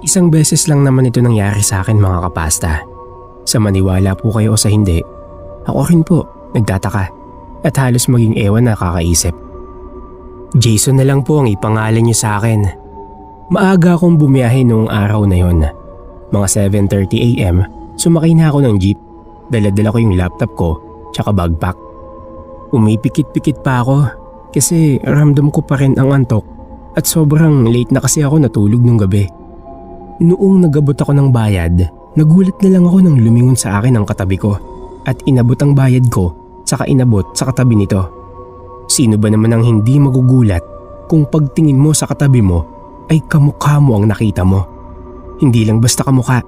Isang beses lang naman ito nangyari sa akin mga kapasta. Sa maniwala po kayo o sa hindi, ako rin po nagtataka at halos maging ewan na kakaisip. Jason na lang po ang ipangalan niyo sa akin. Maaga akong bumiyahe noong araw na yon. Mga 7:30 AM, sumakay na ako ng jeep. Dala-dala ko yung laptop ko tsaka backpack. Umipikit-pikit pa ako kasi ramdam ko pa rin ang antok at sobrang late na kasi ako natulog nung gabi. Noong nagabot ako ng bayad, nagulat na lang ako nang lumingon sa akin ang katabi ko at inabot ang bayad ko saka inabot sa katabi nito. Sino ba naman ang hindi magugulat kung pagtingin mo sa katabi mo ay kamukha mo ang nakita mo? Hindi lang basta kamukha,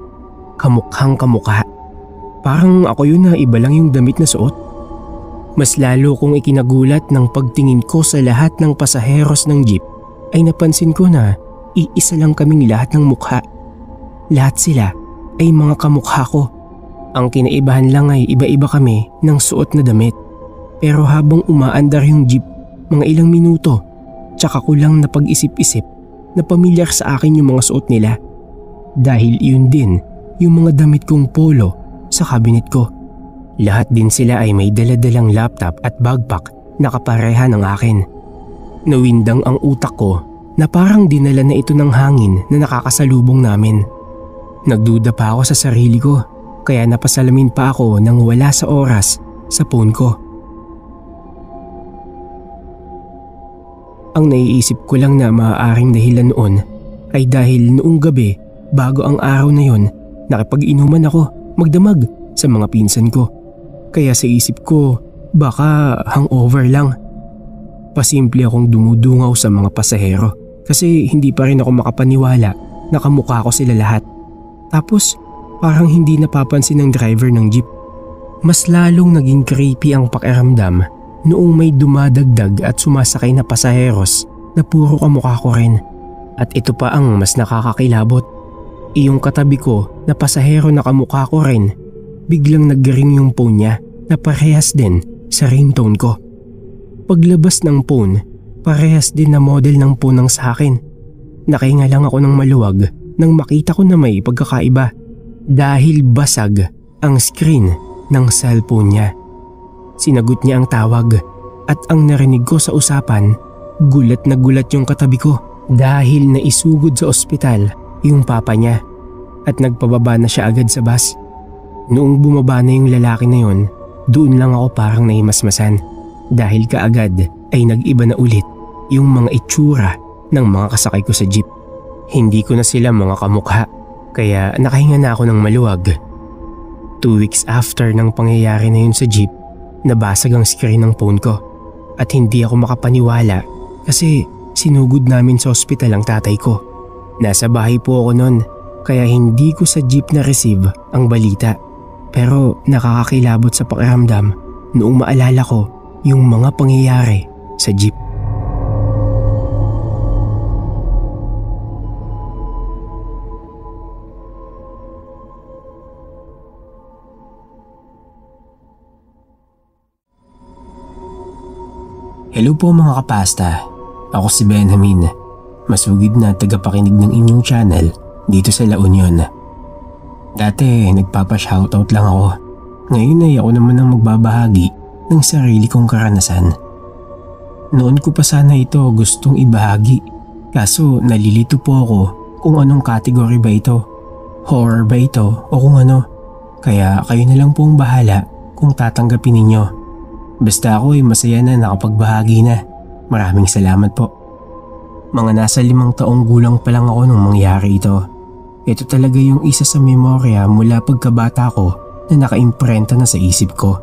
kamukhang kamukha. Parang ako yun na iba lang yung damit na suot. Mas lalo kong ikinagulat ng pagtingin ko sa lahat ng pasaheros ng jeep ay napansin ko na iisa lang kaming lahat ng mukha. Lahat sila ay mga kamukha ko. Ang kinaibahan lang ay iba-iba kami ng suot na damit. Pero habang umaandar yung jeep, mga ilang minuto, tsaka ko lang napag-isip-isip na pamilyar sa akin yung mga suot nila. Dahil yun din yung mga damit kong polo sa cabinet ko. Lahat din sila ay may daladalang laptop at backpack na kapareha ng akin. Nawindang ang utak ko na parang dinala na ito ng hangin na nakakasalubong namin. Nagduda pa ako sa sarili ko kaya napasalamin pa ako nang wala sa oras sa phone ko. Ang naiisip ko lang na maaaring dahilan noon ay dahil noong gabi bago ang araw na yon nakipag-inuman ako magdamag sa mga pinsan ko. Kaya sa isip ko baka hangover lang. Pasimple akong dumudungaw sa mga pasahero kasi hindi pa rin ako makapaniwala na kamukha ko sila lahat. Tapos parang hindi napapansin ng driver ng jeep. Mas lalong naging creepy ang pakiramdam noong may dumadagdag at sumasakay na pasaheros na puro kamukha ko rin. At ito pa ang mas nakakakilabot. Iyong katabi ko na pasahero na kamukha ko rin, biglang nag-ring yung phone niya na parehas din sa ringtone ko. Paglabas ng phone, parehas din na model ng phone ng sa akin. Nakahinga lang ako ng maluwag nang makita ko na may pagkakaiba dahil basag ang screen ng cellphone niya. Sinagot niya ang tawag at ang narinig ko sa usapan, gulat na gulat yung katabi ko dahil naisugod sa ospital yung papa niya at nagpababa na siya agad sa bus. Noong bumaba na yung lalaki na yon, doon lang ako parang nahimasmasan dahil kaagad ay nag-iba na ulit yung mga itsura ng mga kasakay ko sa jeep. Hindi ko na sila mga kamukha kaya nakahinga na ako ng maluwag. 2 weeks after ng pangyayari na yun sa jeep, nabasag ang screen ng phone ko at hindi ako makapaniwala kasi sinugod namin sa ospital ang tatay ko. Nasa bahay po ako noon kaya hindi ko sa jeep na-receive ang balita. Pero nakakakilabot sa pakiramdam noong maalala ko yung mga pangyayari sa jeep. Hello po mga kapasta, ako si Benjamin, masugid na tagapakinig ng inyong channel dito sa La Union. Dati nagpapa-shoutout lang ako, ngayon ay ako naman ang magbabahagi ng sarili kong karanasan. Noon ko pa sana ito gustong ibahagi, kaso nalilito po ako kung anong category ba ito, horror ba ito o kung ano, kaya kayo na lang pong bahala kung tatanggapin ninyo. Basta ako ay masaya na nakapagbahagi na. Maraming salamat po. Mga nasa 5 taong gulang pa lang ako nung mangyari ito. Ito talaga yung isa sa memorya mula pagkabata ko na nakaimprenta na sa isip ko.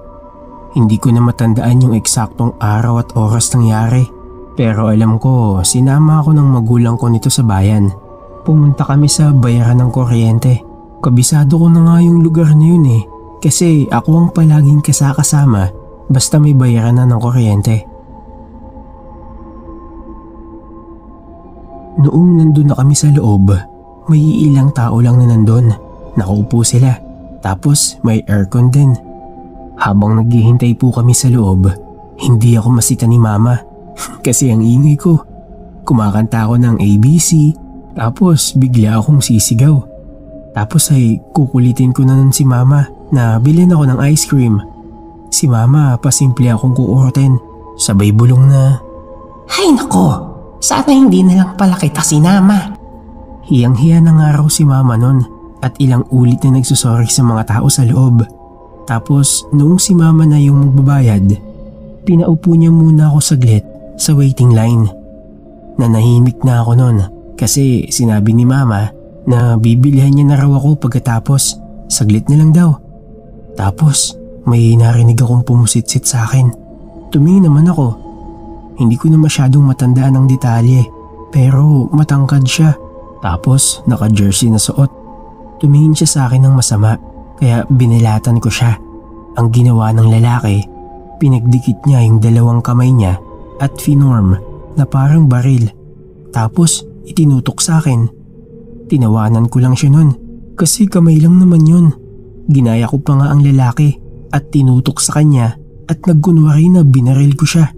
Hindi ko na matandaan yung eksaktong araw at oras nangyari. Pero alam ko, sinama ako ng magulang ko nito sa bayan. Pumunta kami sa bayaran ng kuryente. Kabisado ko na nga yung lugar na yun kasi ako ang palaging kasama basta may bayaran na ng kuryente. Noong nandun na kami sa loob, may ilang tao lang na nandun. Nakaupo sila, tapos may aircon din. Habang naghihintay po kami sa loob, hindi ako masita ni mama kasi ang ingay ko. Kumakanta ako ng ABC, Tapos bigla akong sisigaw. Tapos ay kukulitin ko na nun si mama na bilhin ako ng ice cream. Si mama pasimple akong kuurutin. Sabay bulong na, "Hay nako, sana hindi na lang pala kita sinama." hiyang-hiya na nga raw si mama nun at ilang ulit na nagsusorry sa mga tao sa loob. Tapos noong si mama na yung magbabayad, pinaupo niya muna ako saglit sa waiting line. Nanahimik na ako nun kasi sinabi ni mama na bibilihan niya na raw ako pagkatapos saglit na lang daw. Tapos may narinig akong pumusitsit sa akin. Tumingin naman ako. Hindi ko na masyadong matandaan ang detalye pero matangkad siya. Tapos naka-jersey na suot. Tumingin siya sa akin ng masama kaya binilatan ko siya. Ang ginawa ng lalaki, pinagdikit niya yung dalawang kamay niya at finorm na parang baril. Tapos itinutok sa akin. Tinawanan ko lang siya nun kasi kamay lang naman yun. Ginaya ko pa nga ang lalaki at tinutok sa kanya at nagkunwari na binaril ko siya.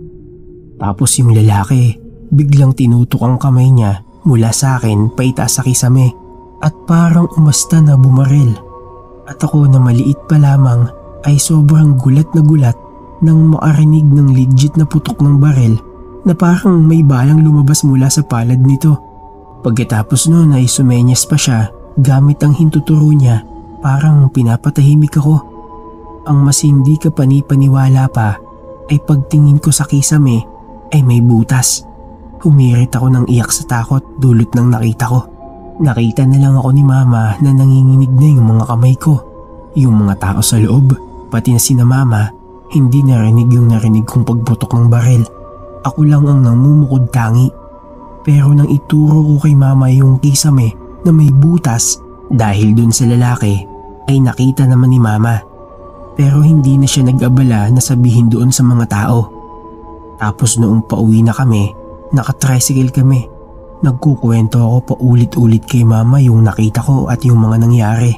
Tapos yung lalaki biglang tinutok ang kamay niya mula sa akin paitaas sa kisame at parang umasta na bumaril. At ako na maliit pa lamang ay sobrang gulat na gulat nang makarinig ng legit na putok ng baril na parang may balang lumabas mula sa palad nito. Pagkatapos noon ay sumenyas pa siya gamit ang hintuturo niya, parang pinapatahimik ako. Ang mas hindi ka panipaniwala pa ay pagtingin ko sa kisame ay may butas. Humirit ako ng iyak sa takot dulot ng nakita ko. Nakita na lang ako ni mama na nanginginig na yung mga kamay ko. Yung mga tao sa loob, pati na sina mama, hindi narinig yung narinig kong pagputok ng baril. Ako lang ang namumukod tangi. Pero nang ituro ko kay mama yung kisame na may butas dahil dun sa lalaki, ay nakita naman ni mama. Pero hindi na siya nag-abala na sabihin doon sa mga tao. Tapos noong pauwi na kami, naka-tricycle kami. Nagkukwento ako paulit-ulit kay mama yung nakita ko at yung mga nangyari.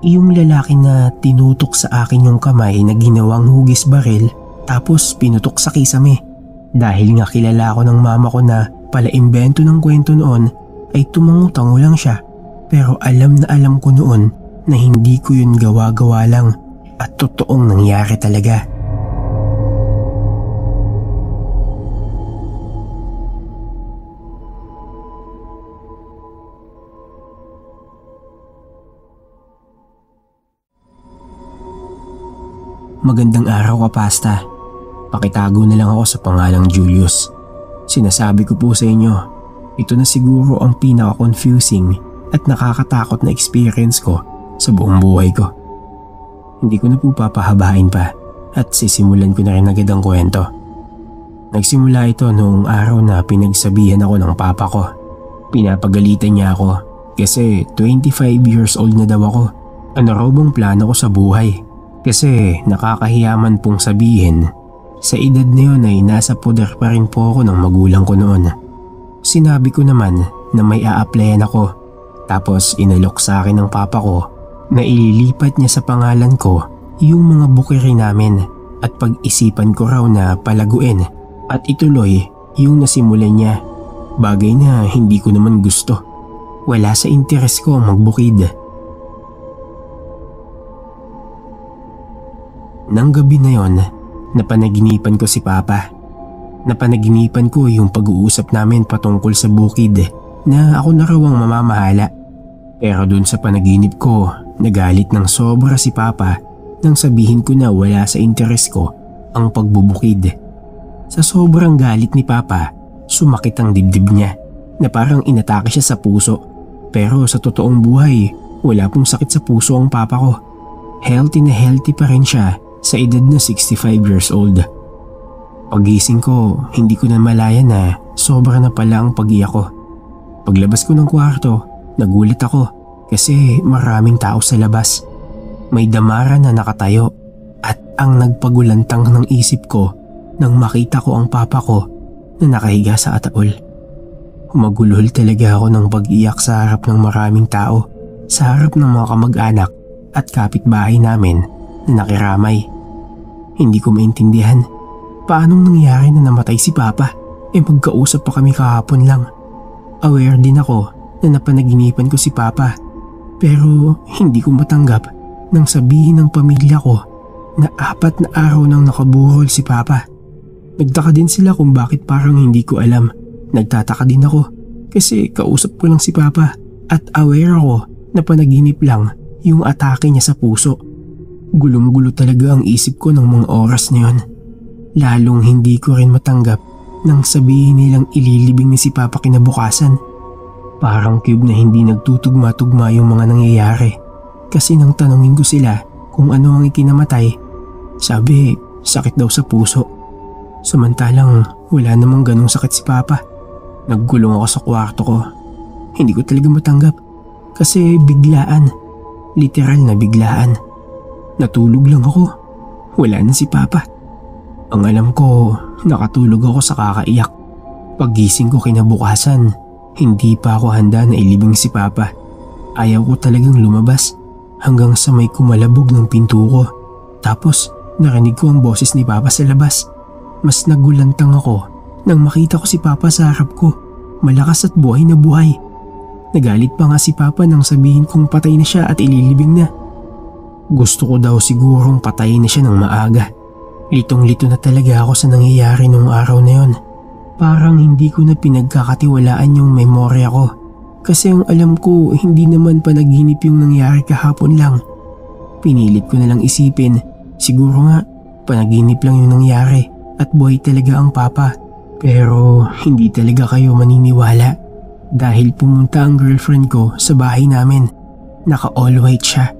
Yung lalaki na tinutok sa akin yung kamay na ginawang hugis baril tapos pinutok sa kisame. Dahil nga kilala ko ng mama ko na pala-imbento ng kwento noon ay tumango-tango lang siya. Pero alam na alam ko noon na hindi ko yun gawa-gawa lang at totoong nangyari talaga. Magandang araw, Kapasta. Pakitago na lang ako sa pangalang Julius. Sinasabi ko po sa inyo, ito na siguro ang pinaka-confusing at nakakatakot na experience ko sa buong buhay ko. Hindi ko na po papahabain pa at sisimulan ko na rin agad ang kwento. Nagsimula ito noong araw na pinagsabihan ako ng papa ko. Pinapagalitan niya ako kasi 25 years old na daw ako. Ano raw bang plano ko sa buhay? Kasi nakakahiyaman pong sabihin, sa edad na yun ay nasa poder pa rin po ako ng magulang ko noon. Sinabi ko naman na may a-applyan ako. Tapos inalok sa akin ng papa ko na ililipat niya sa pangalan ko yung mga bukiri namin at pag-isipan ko raw na palaguin at ituloy yung nasimulan niya. Bagay na hindi ko naman gusto. Wala sa interes ko ang magbukid. Nang gabi na yon, napanaginipan ko si Papa. Napanaginipan ko yung pag-uusap namin patungkol sa bukid na ako na raw ang mamamahala. Pero dun sa panaginip ko, nagalit ng sobra si Papa nang sabihin ko na wala sa interes ko ang pagbubukid. Sa sobrang galit ni Papa, sumakit ang dibdib niya na parang inatake siya sa puso. Pero sa totoong buhay, wala pong sakit sa puso ang papa ko. Healthy na healthy pa rin siya sa edad na 65 years old. Pagising ko, hindi ko na malaya na sobra na pala ang pag-iyak ko. Paglabas ko ng kwarto, nagulat ako kasi maraming tao sa labas. May damara na nakatayo at ang nagpagulantang ng isip ko nang makita ko ang papa ko na nakahiga sa ataol. Humagulhol talaga ako ng pag-iyak sa harap ng maraming tao, sa harap ng mga kamag-anak at kapitbahay namin na nakiramay. Hindi ko maintindihan paanong nangyari na namatay si Papa. Magkausap pa kami kahapon lang. Aware din ako na napanaginipan ko si Papa. Pero hindi ko matanggap nang sabihin ng pamilya ko na 4 na araw nang nakaburol si Papa. Nagtaka din sila kung bakit parang hindi ko alam. Nagtataka din ako kasi kausap ko lang si Papa at aware ako na panaginip lang yung atake niya sa puso. Gulong-gulo talaga ang isip ko ng mga oras na yun. Lalong hindi ko rin matanggap nang sabihin nilang ililibing ni si Papa kinabukasan. Parang cube na hindi nagtutugma-tugma yung mga nangyayari. Kasi nang tanungin ko sila kung ano ang ikinamatay, sabi sakit daw sa puso. Samantalang wala namang ganong sakit si Papa. Naggulong ako sa kwarto ko. Hindi ko talaga matanggap kasi biglaan. Literal na biglaan. Natulog lang ako. Wala na si Papa. Ang alam ko, nakatulog ako sa kakaiyak. Paggising ko kinabukasan, hindi pa ako handa na ilibing si Papa. Ayaw ko talagang lumabas hanggang sa may kumalabog ng pinto ko. Tapos narinig ko ang boses ni Papa sa labas. Mas nagulantang ako nang makita ko si Papa sa harap ko. Malakas at buhay na buhay. Nagalit pa nga si Papa nang sabihin kong patay na siya at ililibing na. Gusto ko daw sigurong patayin na siya ng maaga. Litong-lito na talaga ako sa nangyayari nung araw na yon. Parang hindi ko na pinagkakatiwalaan yung memorya ko. Kasi ang alam ko hindi naman panaginip yung nangyari kahapon lang. Pinilit ko na lang isipin, siguro nga panaginip lang yung nangyari at buhay talaga ang Papa. Pero hindi talaga kayo maniniwala dahil pumunta ang girlfriend ko sa bahay namin. Naka all white siya.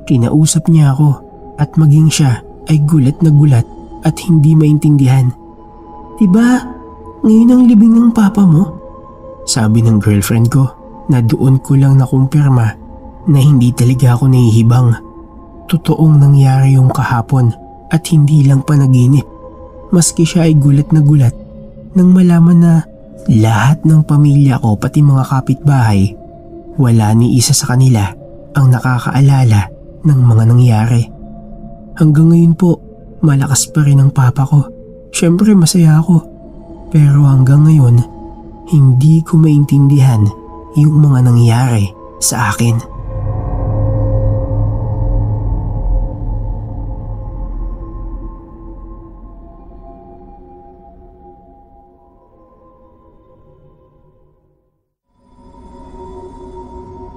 Kinausap niya ako at maging siya ay gulat na gulat at hindi maintindihan. "Diba, ngayon ang libing ng Papa mo?" Sabi ng girlfriend ko na doon ko lang nakumpirma na hindi talaga ako nahihibang. Totoong nangyari yung kahapon at hindi lang panaginip. Maski siya ay gulat na gulat nang malaman na lahat ng pamilya ko pati mga kapitbahay, wala ni isa sa kanila ang nakakaalala ng mga nangyari. Hanggang ngayon po, malakas pa rin ang Papa ko. Siyempre masaya ako. Pero hanggang ngayon, hindi ko maintindihan yung mga nangyari sa akin.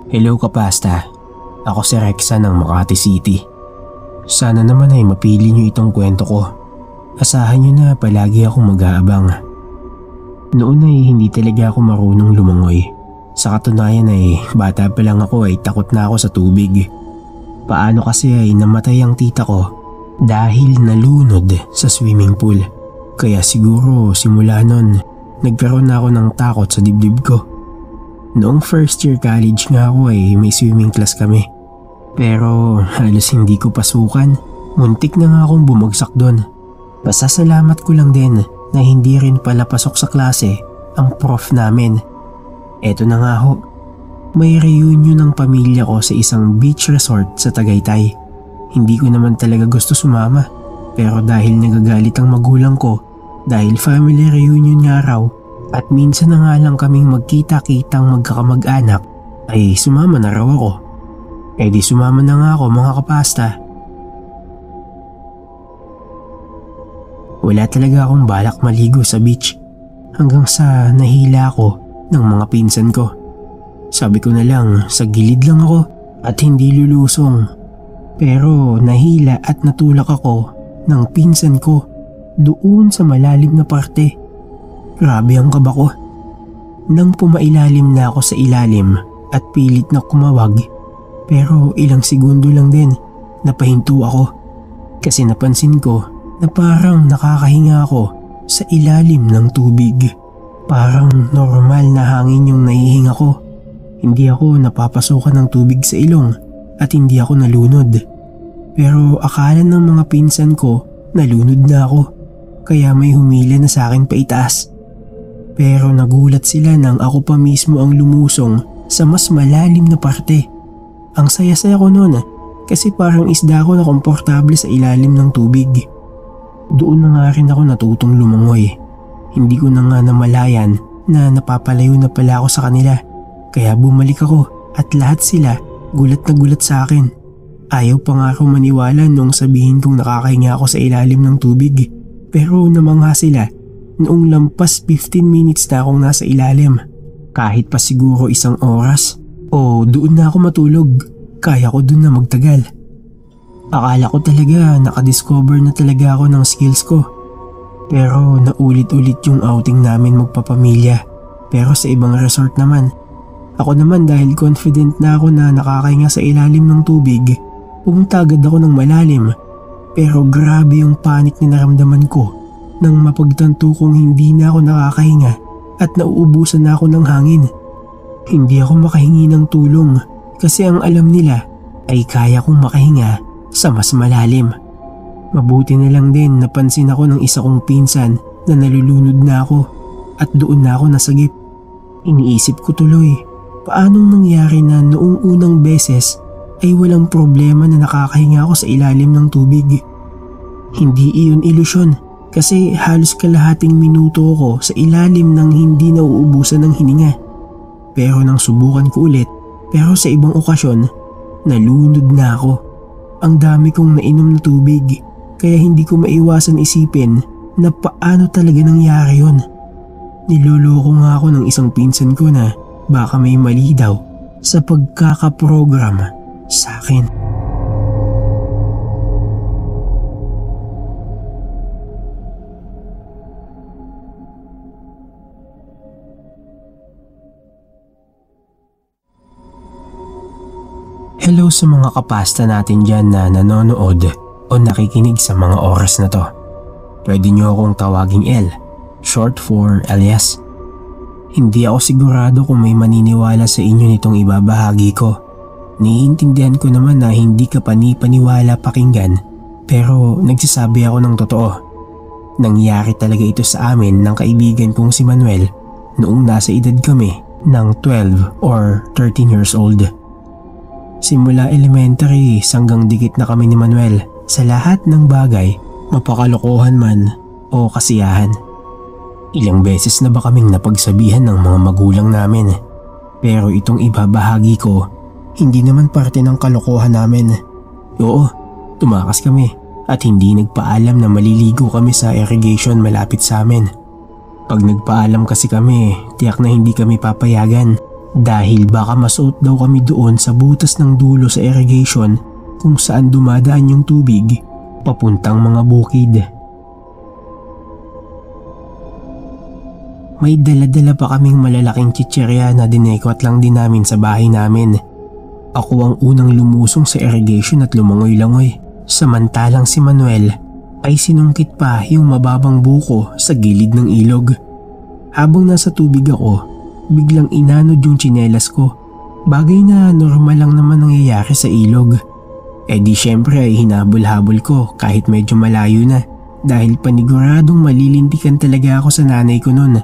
Hello Kapasta, ako si Rexa ng Makati City. Sana naman ay mapili niyo itong kwento ko. Asahan niyo na palagi akong mag-aabang. Noon ay hindi talaga ako marunong lumangoy. Sa katunayan ay bata pa lang ako ay takot na ako sa tubig. Paano kasi ay namatay ang tita ko dahil nalunod sa swimming pool. Kaya siguro simula nun nagkaroon na ako ng takot sa dibdib ko. Noong first year college nga ako ay may swimming class kami. Pero halos hindi ko pasukan. Muntik na nga akong bumagsak doon. Pasasalamat ko lang din na hindi rin pala pasok sa klase ang prof namin. Eto na nga ho. May reunion ng pamilya ko sa isang beach resort sa Tagaytay. Hindi ko naman talaga gusto sumama. Pero dahil nagagalit ang magulang ko dahil family reunion nga raw at minsan na nga lang kaming magkita-kitang magkakamag-anak ay sumama na raw ako. Eh di sumama na nga ako mga kapasta. Wala talaga akong balak maligo sa beach hanggang sa nahila ako ng mga pinsan ko. Sabi ko na lang sa gilid lang ako at hindi lulusong. Pero nahila at natulak ako ng pinsan ko doon sa malalim na parte. Grabe ang kaba ko. Nang pumailalim na ako sa ilalim at pilit na kumawag, pero ilang segundo lang din napahinto ako kasi napansin ko na parang nakakahinga ako sa ilalim ng tubig. Parang normal na hangin yung nahihinga ko. Hindi ako napapasukan ng tubig sa ilong at hindi ako nalunod. Pero akala ng mga pinsan ko nalunod na ako kaya may humila na sa akin paitaas. Pero nagulat sila nang ako pa mismo ang lumusong sa mas malalim na parte. Ang saya-saya ko noon kasi parang isda ako na komportable sa ilalim ng tubig. Doon na nga rin ako natutong lumangoy. Hindi ko na nga namalayan na napapalayo na pala ako sa kanila Kaya bumalik ako at lahat sila gulat na gulat sa akin. Ayaw pa nga ako maniwala nung sabihin kong nakakahinga ako sa ilalim ng tubig. Pero namangha sila noong lampas 15 minutes na akong nasa ilalim. Kahit pa siguro 1 oras o doon na ako matulog, kaya ko doon na magtagal. Akala ko talaga nakadiscover na talaga ako ng skills ko. Pero naulit-ulit yung outing namin magpapamilya. Pero sa ibang resort naman. Ako naman dahil confident na ako na nakakahinga sa ilalim ng tubig, pumunta agad ako ng malalim. Pero grabe yung panic na naramdaman ko nang mapagtanto kong hindi na ako nakakahinga at nauubusan na ako ng hangin. Hindi ako makahingi ng tulong kasi ang alam nila ay kaya kong makahinga sa mas malalim. Mabuti na lang din napansin ako ng isa kong pinsan na nalulunod na ako at doon na ako nasagip. Iniisip ko tuloy, paanong nangyari na noong unang beses ay walang problema na nakakahinga ako sa ilalim ng tubig. Hindi iyon ilusyon kasi halos kalahating minuto ako sa ilalim ng hindi nauubusan ng hininga. Pero nang subukan ko ulit, pero sa ibang okasyon, nalunod na ako. Ang dami kong nainom na tubig kaya hindi ko maiwasan isipin na paano talaga nangyari yun. Niloloko nga ako ng isang pinsan ko na baka may mali daw sa pagkakaprogram sa akin. Hello sa mga kapasta natin dyan na nanonood o nakikinig sa mga oras na to. Pwede nyo akong tawaging L, short for alias. Hindi ako sigurado kung may maniniwala sa inyo nitong ibabahagi ko. Niintindihan ko naman na hindi ka panipaniwala pakinggan, pero nagsasabi ako ng totoo. Nangyari talaga ito sa amin ng kaibigan kong si Manuel noong nasa edad kami ng 12 or 13 years old. Simula elementary hanggang dikit na kami ni Manuel sa lahat ng bagay, mapakalokohan man o kasiyahan. Ilang beses na ba kaming napagsabihan ng mga magulang namin, pero itong ibabahagi ko, hindi naman parte ng kalokohan namin. Oo, tumakas kami at hindi nagpaalam na maliligo kami sa irrigation malapit sa amin. Pag nagpaalam kasi kami, tiyak na hindi kami papayagan. Dahil baka masuot daw kami doon sa butas ng dulo sa irrigation kung saan dumadaan yung tubig papuntang mga bukid. May dala-dala pa kaming malalaking chichirya na dinekot lang din namin sa bahay namin. Ako ang unang lumusong sa irrigation at lumangoy-langoy. Samantalang si Manuel ay sinungkit pa yung mababang buko sa gilid ng ilog. Habang nasa tubig ako, biglang inanod yung tsinelas ko. Bagay na normal lang naman nangyayari sa ilog. Eh di syempre ay hinabol-habol ko kahit medyo malayo na dahil paniguradong malilintikan talaga ako sa nanay ko nun.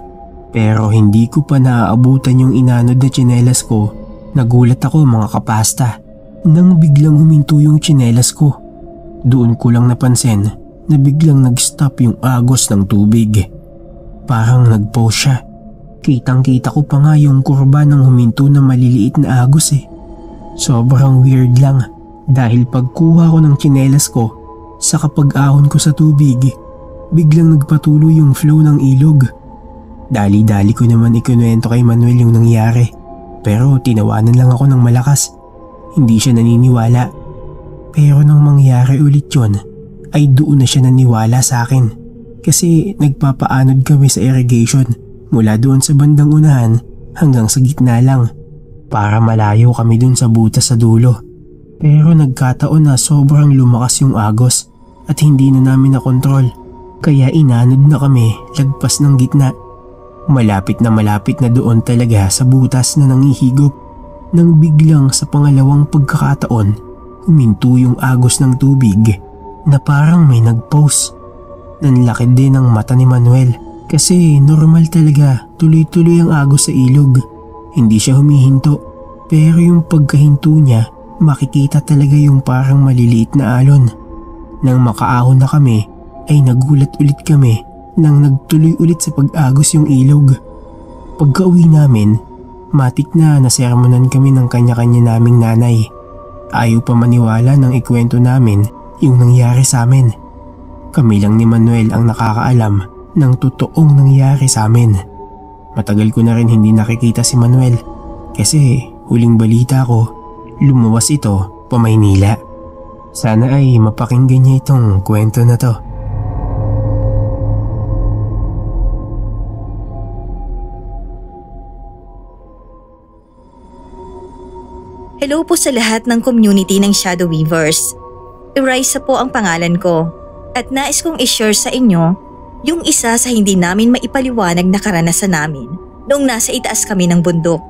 Pero hindi ko pa naaabutan yung inanod na tsinelas ko. Nagulat ako mga kapasta nang biglang huminto yung tsinelas ko. Doon ko lang napansin na biglang nag-stop yung agos ng tubig. Parang nag-pause siya. Kitang-kita ko pa nga yung kurba ng huminto na maliliit na agos eh. Sobrang weird lang dahil pagkuha ko ng tsinelas ko sa kapag-ahon ko sa tubig, biglang nagpatuloy yung flow ng ilog. Dali-dali ko naman ikinuwento kay Manuel yung nangyari, pero tinawanan lang ako ng malakas. Hindi siya naniniwala. Pero nang mangyari ulit yun, ay doon na siya naniwala sa akin. Kasi nagpapaanod kami sa irrigation mula doon sa bandang unahan hanggang sa gitna lang para malayo kami doon sa butas sa dulo. Pero nagkataon na sobrang lumakas yung agos at hindi na namin nakontrol kaya inanod na kami lagpas ng gitna. Malapit na doon talaga sa butas na nangihigop nang biglang sa pangalawang pagkakataon huminto yung agos ng tubig na parang may nag-pause. Nanlaki din ang mata ni Manuel. Kasi normal talaga, tuloy-tuloy ang agos sa ilog. Hindi siya humihinto, pero yung pagkahinto niya, makikita talaga yung parang maliliit na alon. Nang makaahon na kami, ay nagulat ulit kami nang nagtuloy ulit sa pag-agos yung ilog. Pagka-uwi namin, Matik na nasermonan kami ng kanya-kanya naming nanay. Ayaw pa maniwala nang ikwento namin yung nangyari sa amin. Kami lang ni Manuel ang nakakaalam ng totoong nangyari sa amin. Matagal ko na rin hindi nakikita si Manuel kasi huling balita ko, lumuwas ito pa Maynila. Sana ay mapakinggan niya itong kwento na to. Hello po sa lahat ng community ng Shadow Weavers. Eraisa po ang pangalan ko at nais kong i-share sa inyo yung isa sa hindi namin maipaliwanag na karanasan namin noong nasa itaas kami ng bundok.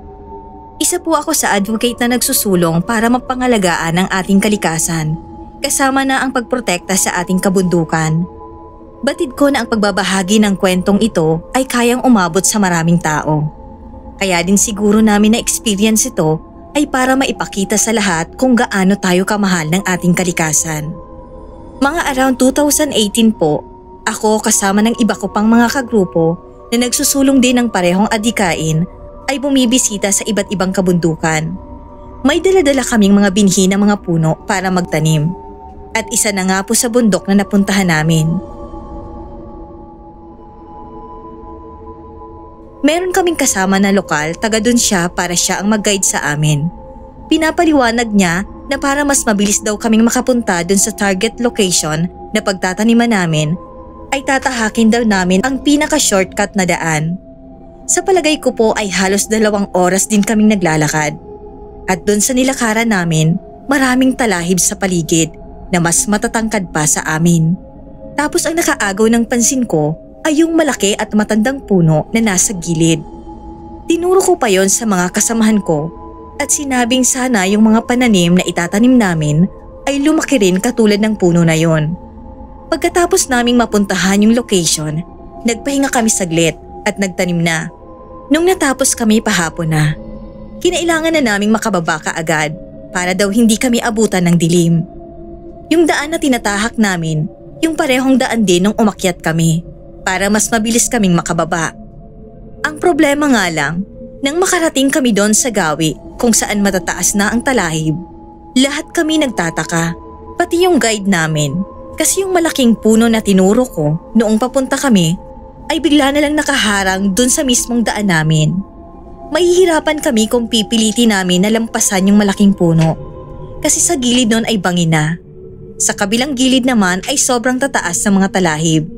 Isa po ako sa advocate na nagsusulong para mapangalagaan ang ating kalikasan, kasama na ang pagprotekta sa ating kabundukan. Batid ko na ang pagbabahagi ng kwentong ito ay kayang umabot sa maraming tao. Kaya din siguro namin na-experience ito ay para maipakita sa lahat kung gaano tayo kamahal ng ating kalikasan. Mga around 2018 po, ako kasama ng iba ko pang mga kagrupo na nagsusulong din ng parehong adhikain ay bumibisita sa iba't ibang kabundukan. May dala-dala kaming mga binhi ng mga puno para magtanim. At isa na nga po sa bundok na napuntahan namin. Meron kaming kasama na lokal, taga dun siya para siya ang mag-guide sa amin. Pinapaliwanag niya na para mas mabilis daw kaming makapunta dun sa target location na pagtataniman namin, ay tatahakin daw namin ang pinaka-shortcut na daan. Sa palagay ko po ay halos 2 oras din kaming naglalakad. At dun sa nilakaran namin, maraming talahib sa paligid na mas matatangkad pa sa amin. Tapos ang nakaagaw ng pansin ko ay yung malaki at matandang puno na nasa gilid. Tinuro ko pa yon sa mga kasamahan ko at sinabing sana yung mga pananim na itatanim namin ay lumaki rin katulad ng puno na yon. Pagkatapos naming mapuntahan yung location, nagpahinga kami saglit at nagtanim na. Nung natapos kami pahapon na, kinailangan na naming makababa kaagad para daw hindi kami abutan ng dilim. Yung daan na tinatahak namin, yung parehong daan din nung umakyat kami, para mas mabilis kaming makababa. Ang problema nga lang, nang makarating kami doon sa gawi kung saan matataas na ang talahib, lahat kami nagtataka, pati yung guide namin, kasi yung malaking puno na tinuro ko noong papunta kami ay bigla na lang nakaharang doon sa mismong daan namin. Mahihirapan kami kung pipiliti namin na lampasan yung malaking puno kasi sa gilid noon ay bangin na. Sa kabilang gilid naman ay sobrang tataas ng mga talahib.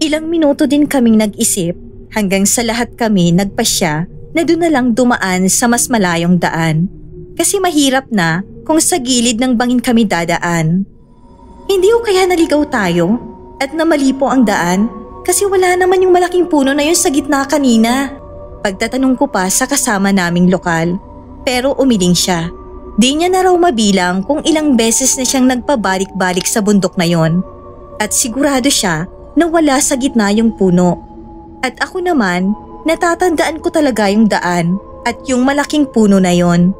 Ilang minuto din kaming nag-isip hanggang sa lahat kami nagpasya na doon na lang dumaan sa mas malayong daan kasi mahirap na kung sa gilid ng bangin kami dadaan. Hindi o kaya naligaw tayo at namali po ang daan kasi wala naman yung malaking puno na yun sa gitna kanina. Pagtatanong ko pa sa kasama naming lokal pero umiling siya. Di niya na raw mabilang kung ilang beses na siyang nagpabalik-balik sa bundok na yon at sigurado siya na wala sa gitna yung puno. At ako naman, natatandaan ko talaga yung daan at yung malaking puno na yon.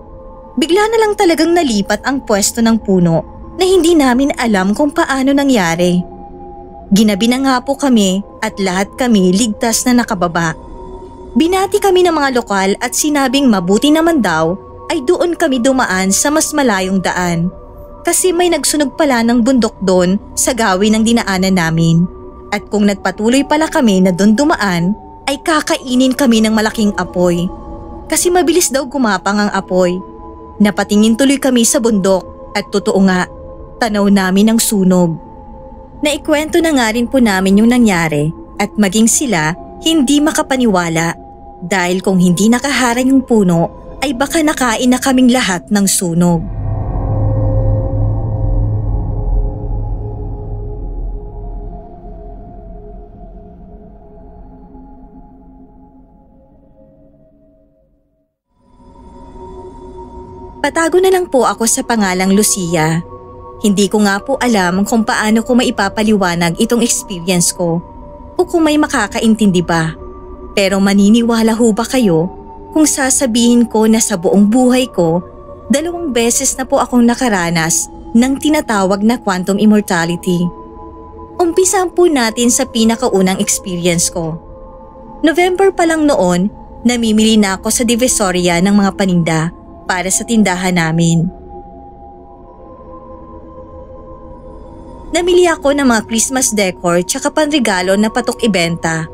Bigla na lang talagang nalipat ang pwesto ng puno na hindi namin alam kung paano nangyari. Ginabi na nga po kami at lahat kami ligtas na nakababa. Binati kami ng mga lokal at sinabing mabuti naman daw ay doon kami dumaan sa mas malayong daan kasi may nagsunog pala ng bundok doon sa gawi ng dinaanan namin. At kung nagpatuloy pala kami na doon dumaan, ay kakainin kami ng malaking apoy. Kasi mabilis daw gumapang ang apoy. Napatingin tuloy kami sa bundok at totoo nga, tanaw namin ang sunog. Naikwento na nga rin po namin yung nangyari at maging sila hindi makapaniwala dahil kung hindi nakaharang yung puno ay baka nakain na kaming lahat ng sunog. Patago na lang po ako sa pangalang Lucia. Hindi ko nga po alam kung paano ko maipapaliwanag itong experience ko o kung may makakaintindi ba. Pero maniniwala ho ba kayo kung sasabihin ko na sa buong buhay ko, 2 beses na po akong nakaranas ng tinatawag na quantum immortality. Umpisahan po natin sa pinakaunang experience ko. November pa lang noon, Namimili na ako sa Divisoria ng mga paninda para sa tindahan namin. Namili ako ng mga Christmas decor tsaka panregalo na patok ibenta.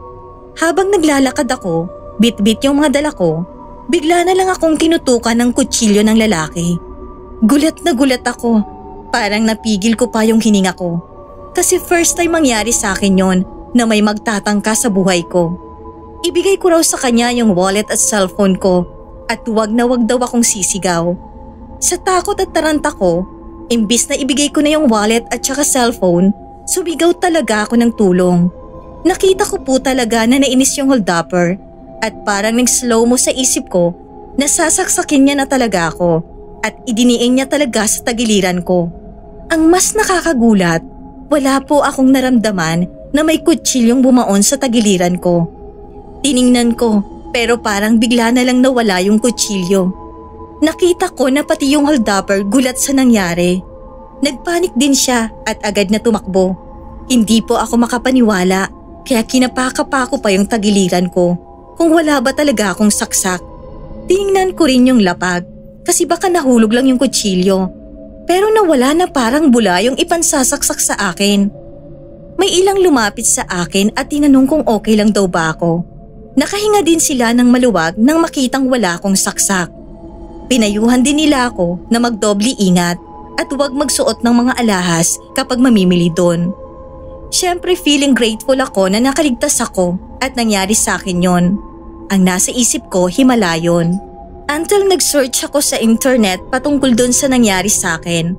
Habang naglalakad ako, bit-bit yung mga dala ko, bigla na lang akong tinutukan ng kutsilyo ng lalaki. Gulat na gulat ako, parang napigil ko pa yung hininga ko. Kasi first time mangyari sa akin yon na may magtatangka sa buhay ko. Ibigay ko raw sa kanya yung wallet at cellphone ko at wag na wag daw akong sisigaw. Sa takot at taranta ko, imbis na ibigay ko na yung wallet at saka cellphone, sumigaw talaga ako ng tulong. Nakita ko po talaga na nainis yung holdupper at parang nag-slow mo sa isip ko na sasaksakin niya na talaga ako at idiniin niya talaga sa tagiliran ko. Ang mas nakakagulat, wala po akong naramdaman na may kutsilyong bumaon sa tagiliran ko. Tiningnan ko pero parang bigla na lang nawala yung kutsilyo. Nakita ko na pati yung holdupper gulat sa nangyari. Nagpanik din siya at agad na tumakbo. Hindi po ako makapaniwala kaya kinapaka ko pa yung tagiliran ko kung wala ba talaga akong saksak. Tiningnan ko rin yung lapag kasi baka nahulog lang yung kutsilyo. Pero nawala na parang bula yung ipansasaksak sa akin. May ilang lumapit sa akin at tinanong kung okay lang daw ba ako. Nakahinga din sila ng maluwag nang makitang wala akong saksak. Pinayuhan din nila ako na magdobli ingat at huwag magsuot ng mga alahas kapag mamimili doon. Siyempre feeling grateful ako na nakaligtas ako at nangyari sa akin yon. Ang nasa isip ko himala yun. Until nag-search ako sa internet patungkol doon sa nangyari sa akin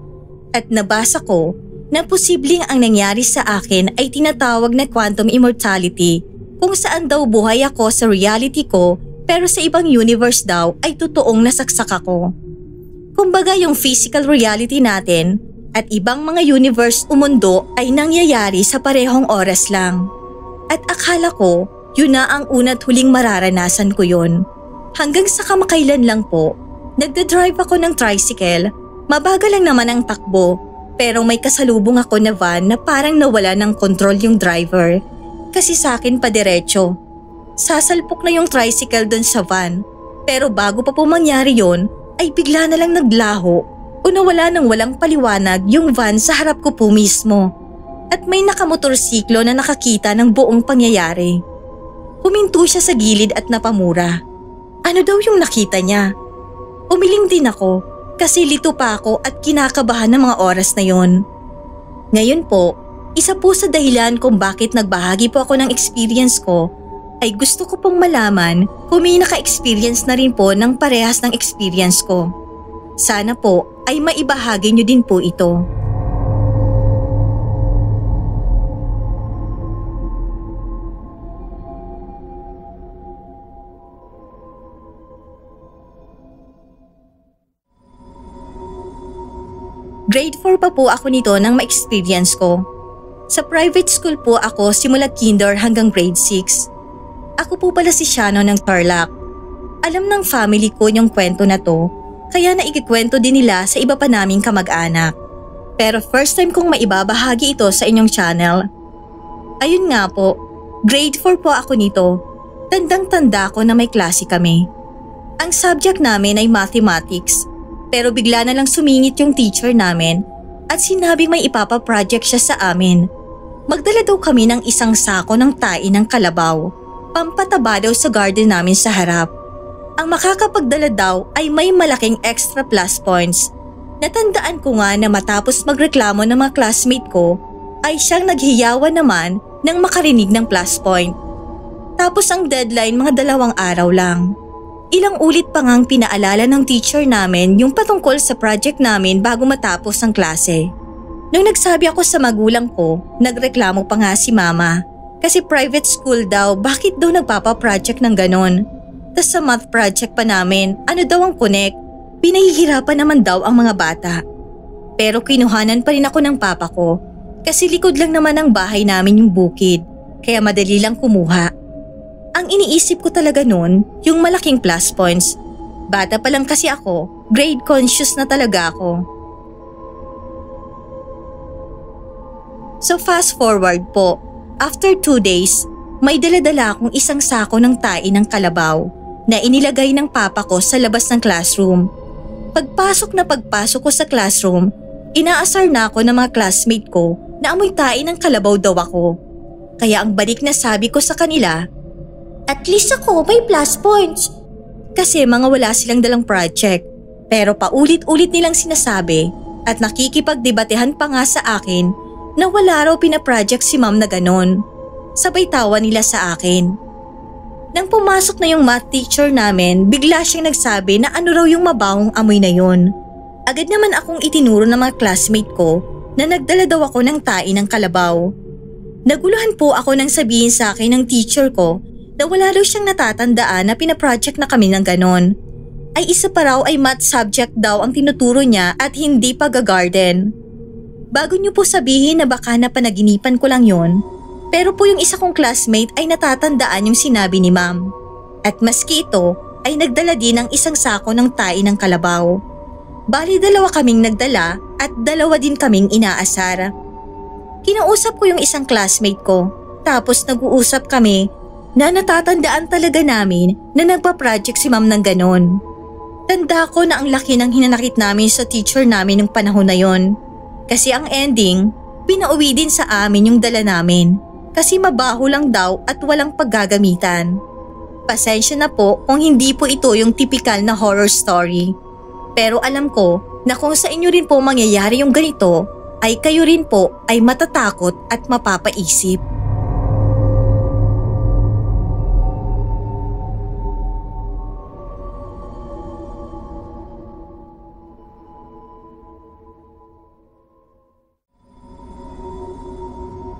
at nabasa ko na posibleng ang nangyari sa akin ay tinatawag na quantum immortality kung saan daw buhay ako sa reality ko pero sa ibang universe daw ay totoong nasaksak ako. Kumbaga yung physical reality natin at ibang mga universe o mundo ay nangyayari sa parehong oras lang. At akala ko yun na ang una't huling mararanasan ko yun. Hanggang sa kamakailan lang po, nagdadrive ako ng tricycle, mabagal lang naman ang takbo pero may kasalubong ako na van na parang nawala ng control yung driver kasi sa akin pa diretso. Sasalpok na yung tricycle doon sa van pero bago pa po mangyari yon ay bigla na lang naglaho o nawala ng walang paliwanag yung van sa harap ko po mismo at may nakamotorsiklo na nakakita ng buong pangyayari. Huminto siya sa gilid at napamura. Ano daw yung nakita niya? Umiling din ako kasi lito pa ako at kinakabahan ng mga oras na yon. Ngayon po, isa po sa dahilan kung bakit nagbahagi po ako ng experience ko ay gusto ko pong malaman kung may naka-experience na rin po ng parehas ng experience ko. Sana po ay maibahagi niyo din po ito. Grade 4 pa po ako nito nang ma-experience ko. Sa private school po ako simula kinder hanggang grade 6. Ako po pala si Shano ng Tarlac. Alam ng family ko yung kwento na to, kaya naikikwento din nila sa iba pa naming kamag-anak. Pero first time kong maibabahagi ito sa inyong channel. Ayun nga po, grade 4 po ako nito. Tandang-tanda ko na may klase kami. Ang subject namin ay mathematics, pero bigla na lang sumingit yung teacher namin at sinabing may ipapa-project siya sa amin. Magdala daw kami ng isang sako ng tain ng kalabaw. Pampataba daw sa garden namin sa harap. Ang makakapagdala daw ay may malaking extra plus points. Natandaan ko nga na matapos magreklamo ng mga classmate ko ay siyang naghiyawan naman nang makarinig ng plus point. Tapos ang deadline mga 2 araw lang. Ilang ulit pa ngang pinaalala ng teacher namin yung patungkol sa project namin bago matapos ang klase. Nung nagsabi ako sa magulang ko, nagreklamo pa nga si mama. Kasi private school daw, bakit daw nagpapa-project ng ganon? Tas sa math project pa namin, ano daw ang connect? Pinahihirapan naman daw ang mga bata. Pero kinuhanan pa rin ako ng papa ko kasi likod lang naman ng bahay namin yung bukid, kaya madali lang kumuha. Ang iniisip ko talaga noon, yung malaking plus points. Bata pa lang kasi ako, grade conscious na talaga ako. So fast forward po. After 2 days, may dala-dala akong isang sako ng tain ng kalabaw. na inilagay ng papa ko sa labas ng classroom. Pagpasok ko sa classroom, inaasar na ako ng mga classmate ko na amoy tae ng kalabaw daw ako. Kaya ang balik na sabi ko sa kanila, "At least ako may plus points." Kasi mga wala silang dalang project. Pero paulit-ulit nilang sinasabi at nakikipagdebatehan pa nga sa akin na wala raw pinaproject si ma'am na ganon. Sabay tawa nila sa akin. Nang pumasok na yung math teacher namin, bigla siyang nagsabi na ano raw yung mabahong amoy na yon. Agad naman akong itinuro ng mga classmate ko na nagdala daw ako ng tae ng kalabaw. Naguluhan po ako nang sabihin sa akin ng teacher ko na wala raw siyang natatandaan na pinaproject na kami ng ganon. Ay isa pa raw ay math subject daw ang tinuturo niya at hindi pag-garden. Bago niyo po sabihin na baka napanaginipan ko lang yon, pero po yung isa kong classmate ay natatandaan yung sinabi ni ma'am. At maski ito ay nagdala din ng isang sako ng tae ng kalabaw. Bali 2 kaming nagdala at 2 din kaming inaasar. Kinausap ko yung isang classmate ko tapos nag-uusap kami na natatandaan talaga namin na nagpa-project si ma'am ng ganon. Tanda ko na ang laki ng hinanakit namin sa teacher namin ng panahon na yon. Kasi ang ending, pinauwi din sa amin yung dala namin. Kasi mabaho lang daw at walang paggagamitan. Pasensya na po kung hindi po ito yung typical na horror story. Pero alam ko na kung sa inyo rin po mangyayari yung ganito, ay kayo rin po ay matatakot at mapapaisip.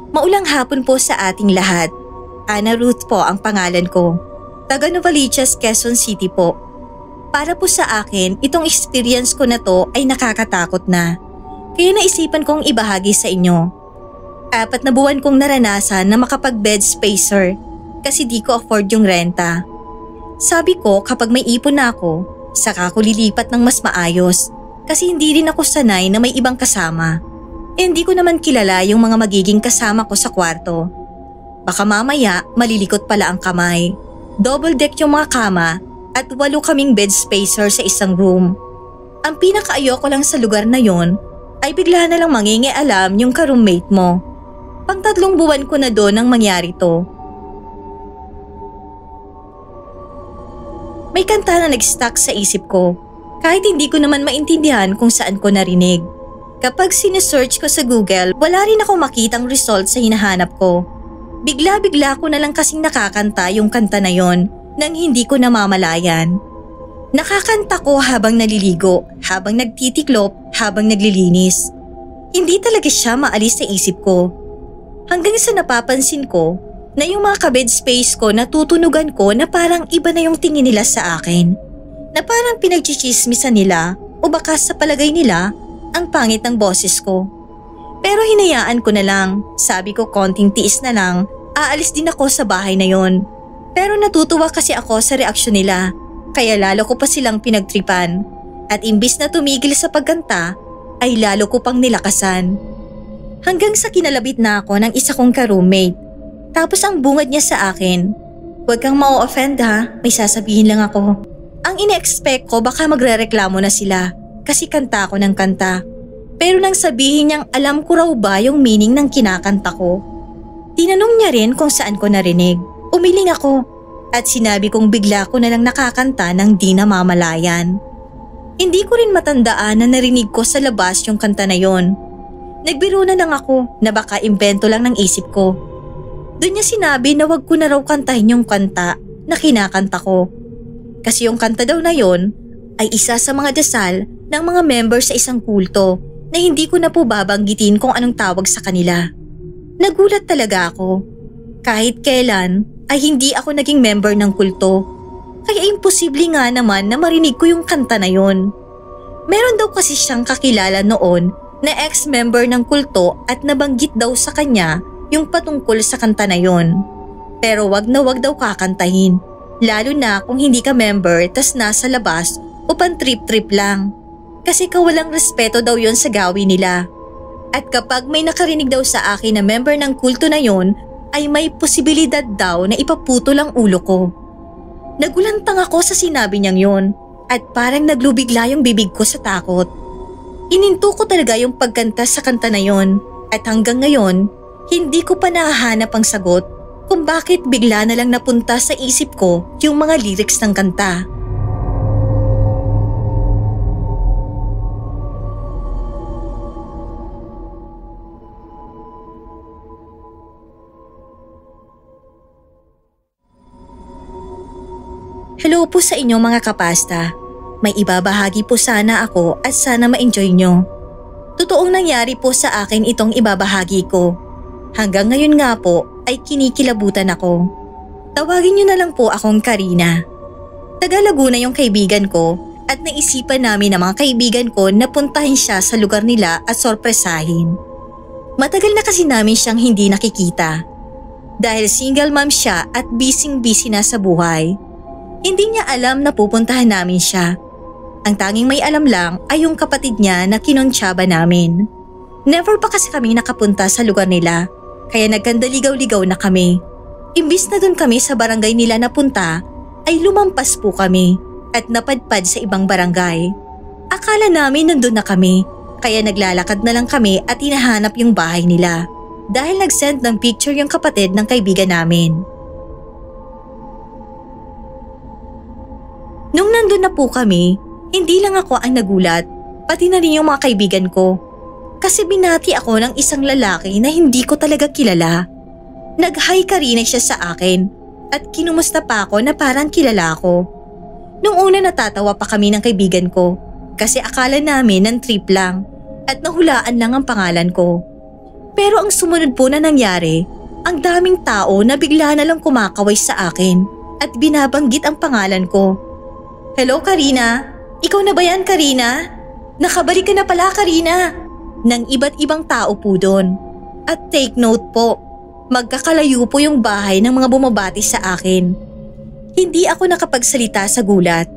Maulang hapon po sa ating lahat. Ana Ruth po ang pangalan ko. Taga Novaliches, Quezon City po. Para po sa akin, itong experience ko na to ay nakakatakot na. Kaya naisipan kong ibahagi sa inyo. 4 na buwan kong naranasan na makapag-bed spacer kasi di ko afford yung renta. Sabi ko kapag may ipon na ako, saka ko lilipat ng mas maayos kasi hindi rin ako sanay na may ibang kasama. Hindi ko naman kilala yung mga magiging kasama ko sa kwarto. Baka mamaya malilikot pala ang kamay. Double deck yung mga kama at 8 kaming bed spacer sa isang room. Ang pinakaayoko lang sa lugar na yon ay bigla na lang mangingialam yung ka-roommate mo. Pang 3 buwan ko na doon nang mangyari to. May kanta na nag-stuck sa isip ko kahit hindi ko naman maintindihan kung saan ko narinig. Kapag sinesearch ko sa Google, wala rin ako makitang result sa hinahanap ko. Bigla-bigla ko na lang kasing nakakanta yung kanta na yon nang hindi ko namamalayan. Nakakanta ko habang naliligo, habang nagtitiklop, habang naglilinis. Hindi talaga siya maalis sa isip ko. Hanggang sa napapansin ko na yung mga ka-bed space ko natutunugan ko na parang iba na yung tingin nila sa akin. Na parang pinagchichismisan nila o baka sa palagay nila ang pangit ng boses ko. Pero hinayaan ko na lang. Sabi ko konting tiis na lang, aalis din ako sa bahay na yon. Pero natutuwa kasi ako sa reaksyon nila, kaya lalo ko pa silang pinagtripan. At imbis na tumigil sa pagkanta, ay lalo ko pang nilakasan. Hanggang sa kinalabit na ako ng isa kong ka-roommate. Tapos ang bungad niya sa akin, "Huwag kang ma-offend ha, may sasabihin lang ako." Ang ine-expect ko baka magrereklamo na sila. Kasi kanta ako ng kanta. Pero nang sabihin niyang alam ko raw ba yung meaning ng kinakanta ko. Tinanong niya rin kung saan ko narinig. Umiling ako at sinabi kong bigla ko na lang nakakanta ng di namamalayan. Hindi ko rin matandaan na narinig ko sa labas yung kanta na yon. Nagbiro na lang ako na baka imbento lang ng isip ko. Doon niya sinabi na wag ko na raw kantahin yung kanta na kinakanta ko. Kasi yung kanta daw na yon ay isa sa mga dasal ng mga member sa isang kulto na hindi ko na po babanggitin kung anong tawag sa kanila. Nagulat talaga ako. Kahit kailan ay hindi ako naging member ng kulto. Kaya imposible nga naman na marinig ko yung kanta na yon. Meron daw kasi siyang kakilala noon na ex-member ng kulto at nabanggit daw sa kanya yung patungkol sa kanta na yon. Pero wag na wag daw kakantahin. Lalo na kung hindi ka member tas nasa labas o pan-trip-trip lang. Kasi kawalang respeto daw yon sa gawin nila. At kapag may nakarinig daw sa akin na member ng kulto na yon, ay may posibilidad daw na ipaputol ang ulo ko. Nagulantang ako sa sinabi niyang yun at parang naglubigla yung bibig ko sa takot. Ininto ko talaga yung pagkanta sa kanta na yun at hanggang ngayon, hindi ko pa nahahanap ang sagot kung bakit bigla na lang napunta sa isip ko yung mga lyrics ng kanta. Hello po sa inyo mga kapasta. May ibabahagi po sana ako at sana ma-enjoy nyo. Totoong nangyari po sa akin itong ibabahagi ko. Hanggang ngayon nga po ay kinikilabutan ako. Tawagin nyo na lang po akong Karina. Taga Laguna yung kaibigan ko at naisipan namin ng mga kaibigan ko na puntahin siya sa lugar nila at sorpresahin. Matagal na kasi namin siyang hindi nakikita. Dahil single mom siya at busy-busy na sa buhay. Hindi niya alam na pupuntahan namin siya. Ang tanging may alam lang ay yung kapatid niya na kinonsyaba namin. Never pa kasi kami nakapunta sa lugar nila, kaya nagkandaligaw-ligaw na kami. Imbis na dun kami sa barangay nila napunta, ay lumampas po kami at napadpad sa ibang barangay. Akala namin nandun na kami, kaya naglalakad na lang kami at hinahanap yung bahay nila. Dahil nag-send ng picture yung kapatid ng kaibigan namin. Nung nandun na po kami, hindi lang ako ang nagulat, pati na rin yung mga kaibigan ko. Kasi binati ako ng isang lalaki na hindi ko talaga kilala. Nag-hi Karina siya sa akin at kinumusta pa ako na parang kilala ko. Nung una natatawa pa kami ng kaibigan ko kasi akala namin ng trip lang at nahulaan lang ang pangalan ko. Pero ang sumunod po na nangyari, ang daming tao na bigla na lang kumakaway sa akin at binabanggit ang pangalan ko. Hello Karina? Ikaw na ba yan Karina? Nakabalik ka na pala Karina. Nang iba't ibang tao po doon. At take note po, magkakalayo po yung bahay ng mga bumabati sa akin. Hindi ako nakapagsalita sa gulat.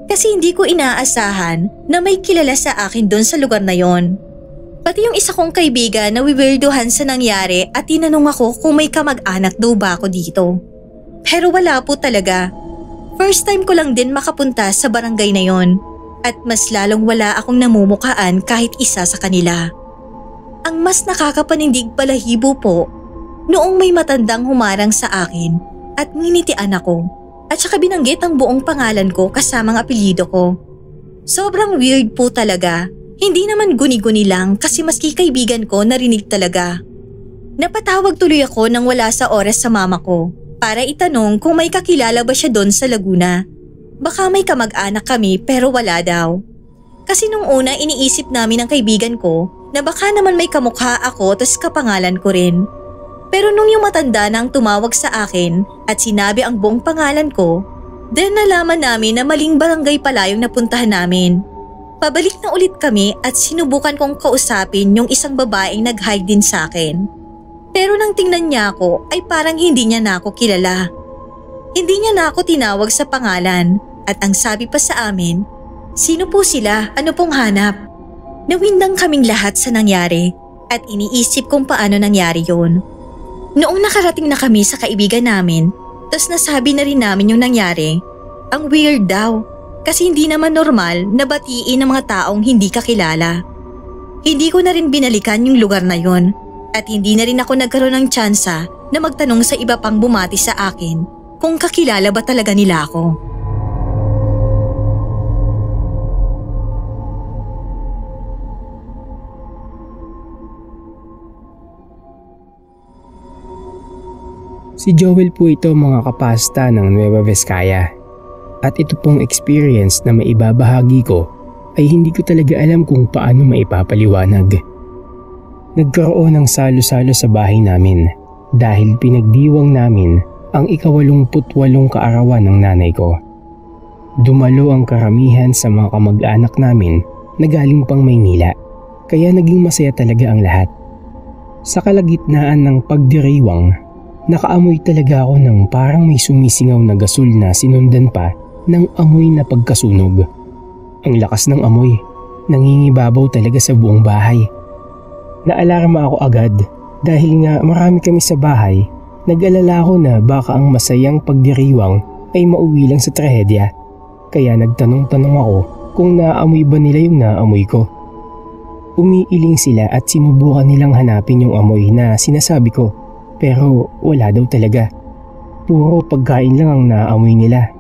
Kasi hindi ko inaasahan na may kilala sa akin doon sa lugar na yon. Pati yung isa kong kaibigan na wiwirduhan sa nangyari at tinanong ako kung may kamag-anak daw ba ako dito. Pero wala po talaga. First time ko lang din makapunta sa barangay na yon at mas lalong wala akong namumukhaan kahit isa sa kanila. Ang mas nakakapanindig balahibo po, noong may matandang humarang sa akin at nginitian ako at saka binanggit ang buong pangalan ko kasamang apelyido ko. Sobrang weird po talaga, hindi naman guni-guni lang kasi maski kaibigan ko narinig talaga. Napatawag tuloy ako nang wala sa oras sa mama ko. Para itanong kung may kakilala ba siya doon sa Laguna. Baka may kamag-anak kami pero wala daw. Kasi nung una iniisip namin ng kaibigan ko na baka naman may kamukha ako tas kapangalan ko rin. Pero nung yung matanda na ang tumawag sa akin at sinabi ang buong pangalan ko, then nalaman namin na maling barangay pala yung napuntahan namin. Pabalik na ulit kami at sinubukan kong kausapin yung isang babaeng nag-hi din sa akin. Pero nang tingnan niya ako ay parang hindi niya na ako kilala. Hindi niya na ako tinawag sa pangalan at ang sabi pa sa amin, sino po sila? Ano pong hanap? Nawindang kaming lahat sa nangyari at iniisip kung paano nangyari yon. Noong nakarating na kami sa kaibigan namin, tas nasabi na rin namin yung nangyari, ang weird daw kasi hindi naman normal na batiin ng mga taong hindi kakilala. Hindi ko na rin binalikan yung lugar na yon. At hindi na rin ako nagkaroon ng tsansa na magtanong sa iba pang bumati sa akin kung kakilala ba talaga nila ako. Si Joel po ito mga kapasta ng Nueva Vizcaya. At ito pong experience na maibabahagi ko ay hindi ko talaga alam kung paano maipapaliwanag. Nagkaroon ng salo-salo sa bahay namin dahil pinagdiwang namin ang 88 kaarawan ng nanay ko. Dumalo ang karamihan sa mga kamag-anak namin na galing pang Maynila, kaya naging masaya talaga ang lahat. Sa kalagitnaan ng pagdiriwang, nakaamoy talaga ako ng parang may sumisingaw na gasol na sinundan pa ng amoy na pagkasunog. Ang lakas ng amoy, nangingibabaw talaga sa buong bahay. Naalarma ako agad dahil nga marami kami sa bahay. Nag-alala ako na baka ang masayang pagdiriwang ay mauwi lang sa trahedya. Kaya nagtanong-tanong ako kung naaamoy ba nila yung naamoy ko. Umiiling sila at sinubukan nilang hanapin yung amoy na sinasabi ko, pero wala daw talaga. Puro pagkain lang ang naaamoy nila.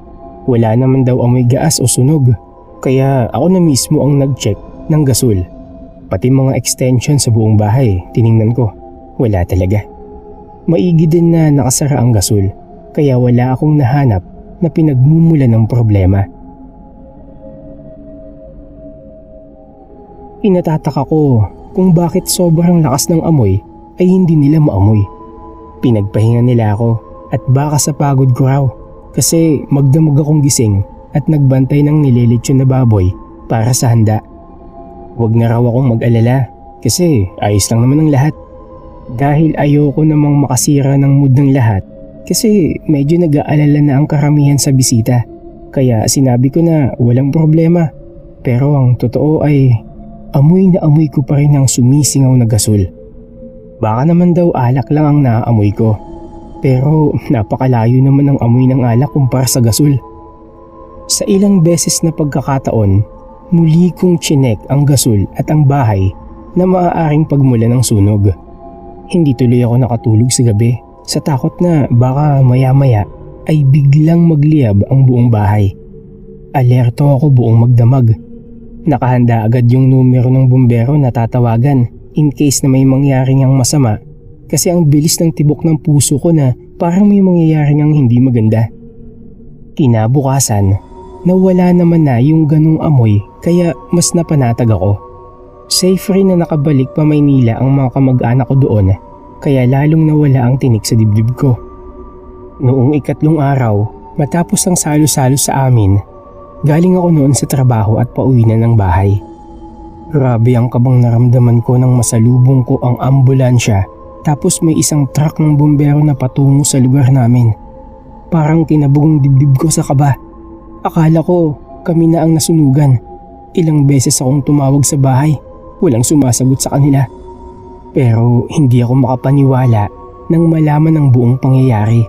Wala naman daw amoy gaas o sunog. Kaya ako na mismo ang nag-check ng gasol. Pati mga extension sa buong bahay, tiningnan ko. Wala talaga. Maigi din na nakasara ang gasol, kaya wala akong nahanap na pinagmumulan ng problema. Inatataka ko kung bakit sobrang lakas ng amoy ay hindi nila maamoy. Pinagpahinga nila ako at baka sa pagod ko raw kasi magdamag akong gising at nagbantay ng nililitsyon na baboy para sa handa. Huwag na raw akong mag-alala kasi ayos lang naman ang lahat. Dahil ayoko namang makasira ng mood ng lahat kasi medyo nag-aalala na ang karamihan sa bisita. Kaya sinabi ko na walang problema. Pero ang totoo ay amoy na amoy ko pa rin ang sumisingaw na gasol. Baka naman daw alak lang ang naaamoy ko. Pero napakalayo naman ang amoy ng alak kumpara sa gasol. Sa ilang beses na pagkakataon, muli kong chinek ang gasol at ang bahay na maaaring pagmula ng sunog. Hindi tuloy ako nakatulog sa gabi sa takot na baka maya-maya ay biglang magliyab ang buong bahay. Alerto ako buong magdamag. Nakahanda agad yung numero ng bumbero na tatawagan in case na may mangyaring ang masama kasi ang bilis ng tibok ng puso ko na parang may mangyayaring ang hindi maganda. Kinabukasan, nawala naman na yung ganung amoy kaya mas napanatag ako. Safe rin na nakabalik pa Maynila ang mga kamag-anak ko doon kaya lalong nawala ang tinik sa dibdib ko. Noong ikatlong araw, matapos ang salo-salo sa amin, galing ako noon sa trabaho at pauwi na ng bahay. Grabe ang kabang naramdaman ko nang masalubong ko ang ambulansya tapos may isang truck ng bumbero na patungo sa lugar namin. Parang kinabugong dibdib ko sa kaba. Akala ko kami na ang nasunugan. Ilang beses akong tumawag sa bahay. Walang sumasagot sa kanila. Pero hindi ako makapaniwala nang malaman ang buong pangyayari.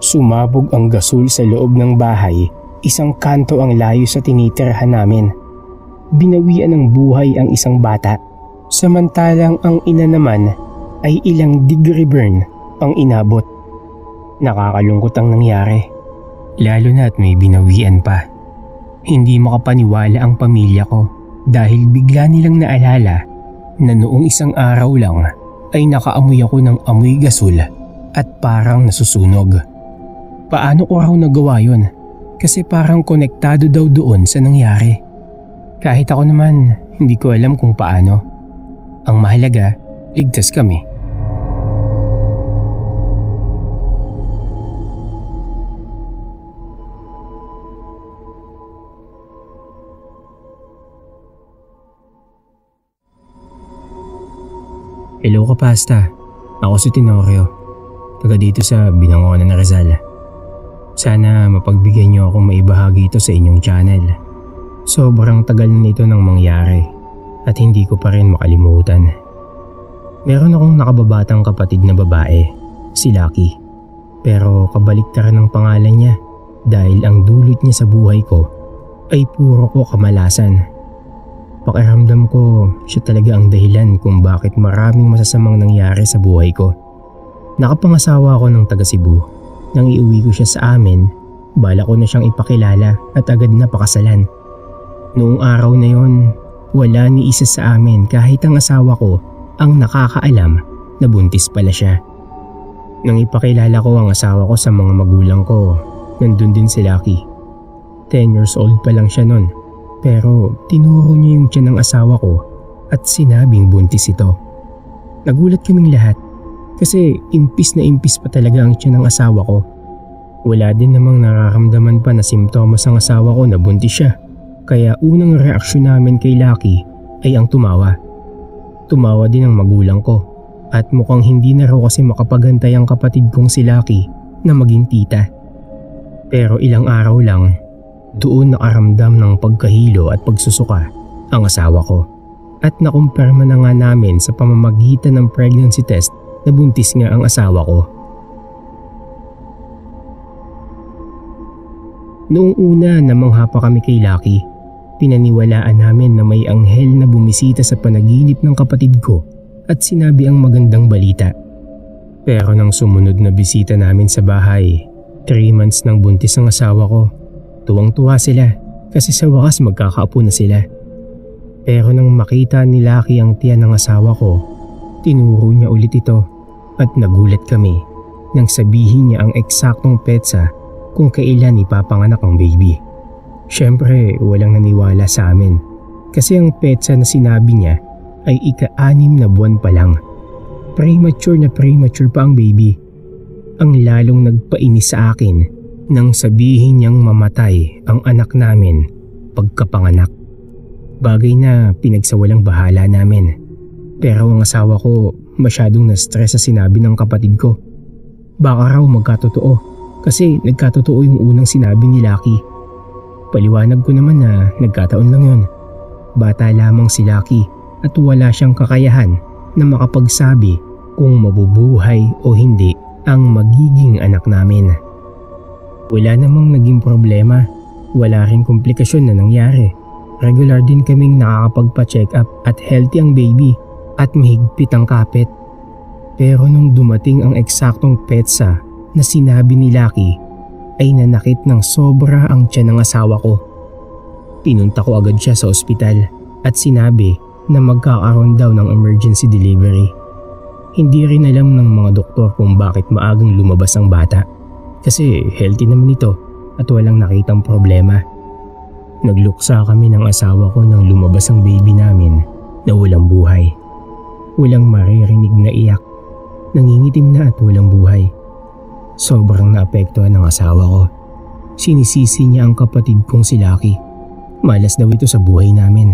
Sumabog ang gasol sa loob ng bahay. Isang kanto ang layo sa tinitirahan namin. Binawian ng buhay ang isang bata. Samantalang ang ina naman ay ilang degree burn ang inabot. Nakakalungkot ang nangyari. Lalo na at may binawian pa. Hindi makapaniwala ang pamilya ko dahil bigla nilang naalala na noong isang araw lang ay nakaamoy ako ng amoy gasol at parang nasusunog. Paano ko raw nagawa yun? Kasi parang konektado daw doon sa nangyari. Kahit ako naman, hindi ko alam kung paano. Ang mahalaga, ligtas kami. Hello Kapasta, ako si Tenorio, taga dito sa Binangonan na Rizal. Sana mapagbigyan niyo akong maibahagi ito sa inyong channel. Sobrang tagal na nito nang mangyari at hindi ko pa rin makalimutan. Meron akong nakababatang kapatid na babae, si Lucky. Pero kabaliktaran ng pangalan niya dahil ang dulot niya sa buhay ko ay puro ko kamalasan. Pakiramdam ko siya talaga ang dahilan kung bakit maraming masasamang nangyari sa buhay ko. Nakapangasawa ako ng taga Cebu. Nang iuwi ko siya sa amin, bala ko na siyang ipakilala at agad na pakasalan. Noong araw na yon, wala ni isa sa amin kahit ang asawa ko ang nakakaalam na buntis pala siya. Nang ipakilala ko ang asawa ko sa mga magulang ko, nandun din si Lucky. 10 years old pa lang siya nun. Pero tinuro niya yung tiyan ng asawa ko at sinabing buntis ito. Nagulat kaming lahat kasi impis na impis pa talaga ang tiyan ng asawa ko. Wala din namang nararamdaman pa na simptomas ang asawa ko na buntis siya. Kaya unang reaksyon namin kay Lucky ay ang tumawa. Tumawa din ang magulang ko at mukhang hindi na raw kasi makapagantay ang kapatid kong si Lucky na maging tita. Pero ilang araw lang, doon nakaramdam ng pagkahilo at pagsusuka ang asawa ko at nakumpirma na nga namin sa pamamagitan ng pregnancy test na buntis nga ang asawa ko. Noong una namangha pa kami kay Lucky, pinaniwalaan namin na may anghel na bumisita sa panaginip ng kapatid ko at sinabi ang magandang balita. Pero nang sumunod na bisita namin sa bahay, 3 months nang buntis ang asawa ko. Tuwang-tuwa sila kasi sa wakas magkakaapo na sila. Pero nang makita ni Lucky ang tiyan ng asawa ko, tinuro niya ulit ito at nagulat kami nang sabihin niya ang eksaktong petsa kung kailan ipapanganak ang baby. Siyempre walang naniwala sa amin kasi ang petsa na sinabi niya ay ika-6 na buwan pa lang. Premature pa ang baby. Ang lalong nagpainis sa akin nang sabihin niyang mamatay ang anak namin pagkapanganak. Bagay na pinagsawalang bahala namin. Pero ang asawa ko masyadong na-stress sa sinabi ng kapatid ko. Baka raw magkatotoo kasi nagkatotoo yung unang sinabi ni Lucky. Paliwanag ko naman na nagkataon lang yun. Bata lamang si Lucky at wala siyang kakayahan na makapagsabi kung mabubuhay o hindi ang magiging anak namin. Wala namang naging problema, wala ring komplikasyon na nangyari. Regular din kaming nakakapagpa-check up at healthy ang baby at mahigpit ang kapit. Pero nung dumating ang eksaktong petsa na sinabi ni Lucky, ay nanakit ng sobra ang tiyan ng asawa ko. Pinunta ko agad siya sa ospital at sinabi na magkakaroon daw ng emergency delivery. Hindi rin alam ng mga doktor kung bakit maagang lumabas ang bata. Kasi healthy naman ito at walang nakitang problema. Nagluksa kami ng asawa ko nang lumabas ang baby namin na walang buhay. Walang maririnig na iyak, nangingitim na at walang buhay. Sobrang naapektuhan ng asawa ko. Sinisisi niya ang kapatid kong si Lucky. Malas daw ito sa buhay namin.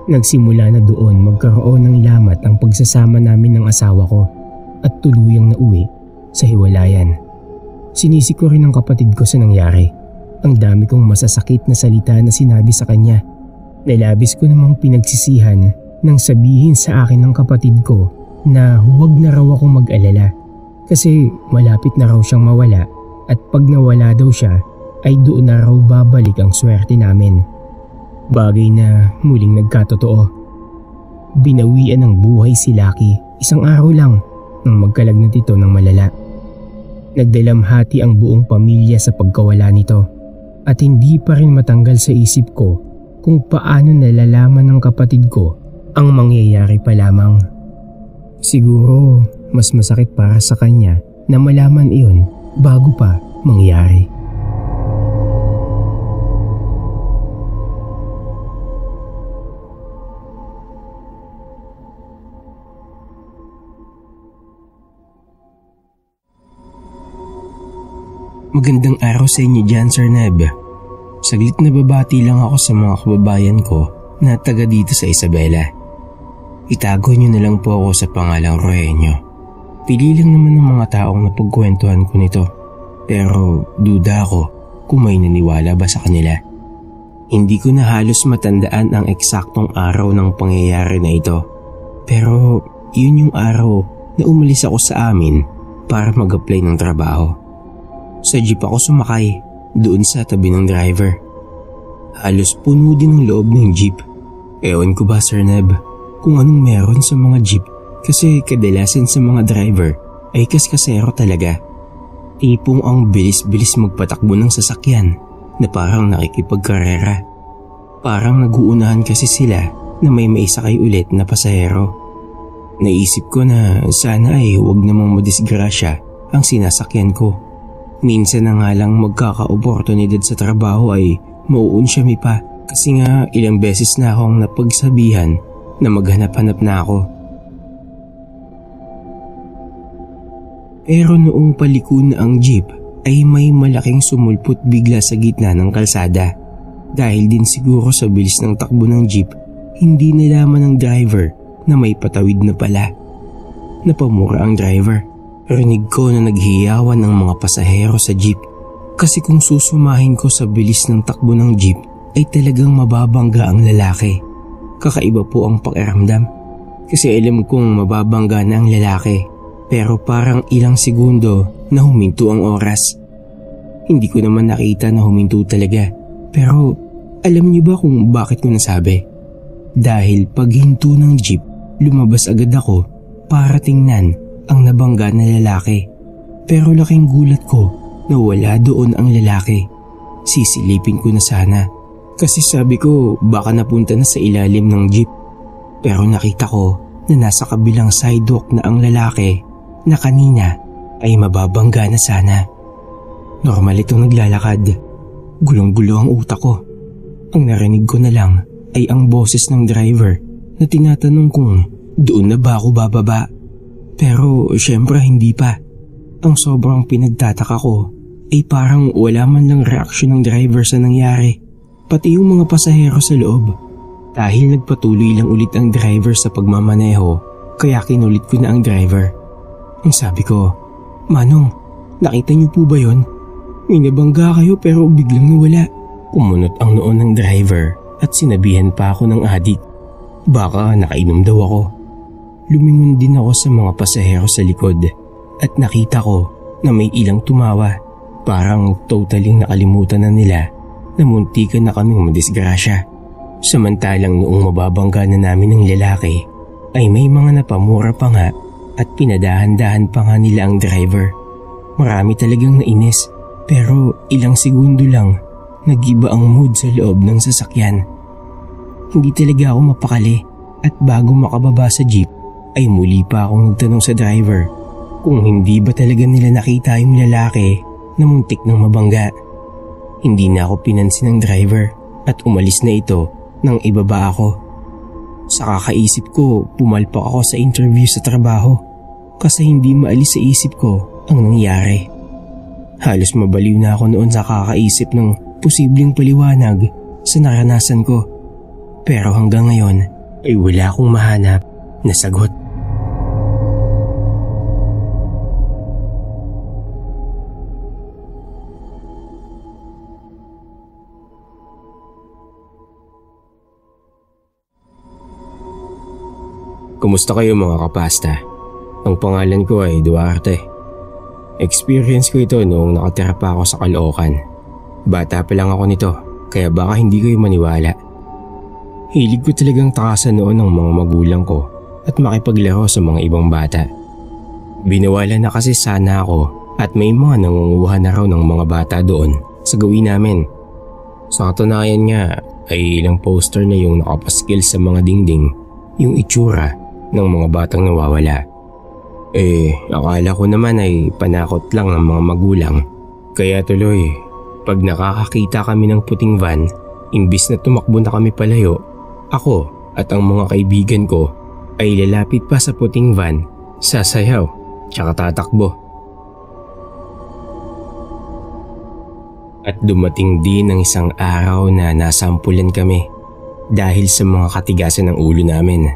Nagsimula na doon magkaroon ng lamat ang pagsasama namin ng asawa ko at tuluyang nauwi sa hiwalayan. Sinisi ko rin ang kapatid ko sa nangyari. Ang dami kong masasakit na salita na sinabi sa kanya. Nalabis ko namang pinagsisihan nang sabihin sa akin ng kapatid ko na huwag na raw akong mag-alala kasi malapit na raw siyang mawala at pag nawala daw siya ay doon na raw babalik ang swerte namin. Bagay na muling nagkatotoo. Binawian ng buhay si Lucky 1 araw lang nang magkalagnat ito ng malala. Nagdalamhati ang buong pamilya sa pagkawala nito at hindi pa rin matanggal sa isip ko kung paano nalalaman ng kapatid ko ang mangyayari pa lamang. Siguro mas masakit para sa kanya na malaman iyon bago pa mangyari. Magandang araw sa inyo dyan, Sir Neb. Saglit na babati lang ako sa mga kababayan ko na taga dito sa Isabela. Itago niyo na lang po ako sa pangalang Rohenyo. Pili lang naman ng mga taong napagkwentuhan ko nito. Pero duda ako kung may naniwala ba sa kanila. Hindi ko na halos matandaan ang eksaktong araw ng pangyayari na ito. Pero yun yung araw na umalis ako sa amin para mag-apply ng trabaho. Sa jeep ako sumakay doon sa tabi ng driver. Halos puno din ang loob ng jeep. Ewan ko ba, Sir Neb, kung anong meron sa mga jeep kasi kadalasan sa mga driver ay kaskasero talaga. Tipong ang bilis-bilis magpatakbo ng sasakyan na parang nakikipagkarera. Parang naguunahan kasi sila na may maisakay ulit na pasahero. Naisip ko na sana ay huwag namang madisgrasya ang sinasakyan ko. Minsan na nga lang magkaka-oportunidad sa trabaho ay mauunsyami pa kasi nga ilang beses na akong napagsabihan na maghanap-hanap na ako. Pero noong paliko na ang jeep ay may malaking sumulpot bigla sa gitna ng kalsada. Dahil din siguro sa bilis ng takbo ng jeep, hindi nalaman ng driver na may patawid na pala. Napamura ang driver. Rinig ko na naghiyawan ng mga pasahero sa jeep kasi kung susumahin ko sa bilis ng takbo ng jeep ay talagang mababangga ang lalaki. Kakaiba po ang pakiramdam kasi alam kong mababangga na ang lalaki pero parang ilang segundo na huminto ang oras. Hindi ko naman nakita na huminto talaga. Pero alam niyo ba kung bakit ko nasabi? Dahil paghinto ng jeep, lumabas agad ako para tingnan ang nabangga na lalaki. Pero laking gulat ko na wala doon ang lalaki. Sisilipin ko na sana kasi sabi ko baka napunta na sa ilalim ng jeep. Pero nakita ko na nasa kabilang sidewalk na ang lalaki na kanina ay mababangga na sana. Normal itong naglalakad. Gulong-gulo ang utak ko. Ang narinig ko na lang ay ang boses ng driver na tinatanong kung doon na ba ako bababa. Pero syempre hindi pa. Ang sobrang pinagtataka ko ay parang wala man lang reaksyon ng driver sa nangyari. Pati yung mga pasahero sa loob. Dahil nagpatuloy lang ulit ang driver sa pagmamaneho, kaya kinulit ko na ang driver. Ang sabi ko, "Manong, nakita niyo po ba yon? May nabangga kayo pero biglang nawala." Kumunot ang noon ng driver at sinabihan pa ako ng adik. Baka nakainom daw ako. Lumingon din ako sa mga pasahero sa likod at nakita ko na may ilang tumawa. Parang totaling nakalimutan na nila na muntikan na kaming madisgrasya. Samantalang noong mababangga na namin ng lalaki ay may mga napamura pa nga at pinadahan-dahan pa nga nila ang driver. Marami talagang nainis pero ilang segundo lang nag-iba ang mood sa loob ng sasakyan. Hindi talaga ako mapakali at bago makababa sa jeep ay muli pa akong nagtanong sa driver kung hindi ba talaga nila nakita yung lalaki na muntik ng mabangga. Hindi na ako pinansin ng driver at umalis na ito nang ibaba ako. Sa kakaisip ko, pumalpak ako sa interview sa trabaho kasi hindi maalis sa isip ko ang nangyari. Halos mabaliw na ako noon sa kakaisip ng posibleng paliwanag sa naranasan ko. Pero hanggang ngayon ay wala akong mahanap na sagot. Kumusta kayo mga kapasta? Ang pangalan ko ay Duarte. Experience ko ito noong nakatira pa ako sa Caloocan. Bata pa lang ako nito, kaya baka hindi kayo maniwala. Hilig ko talagang takasan noon ng mga magulang ko at makipaglaro sa mga ibang bata. Binawalan na kasi sana ako at may mga nangunguha na raw ng mga bata doon sa gawin namin. Sa katunayan nga ay ilang poster na yung nakapaskil sa mga dingding yung itsura ng mga batang nawawala. Akala ko naman ay panakot lang ng mga magulang. Kaya tuloy, pag nakakakita kami ng puting van, imbis na tumakbo na kami palayo, ako at ang mga kaibigan ko ay lalapit pa sa puting van, sasayaw, tsaka tatakbo. At dumating din ang isang araw na nasampulan kami dahil sa mga katigasan ng ulo namin.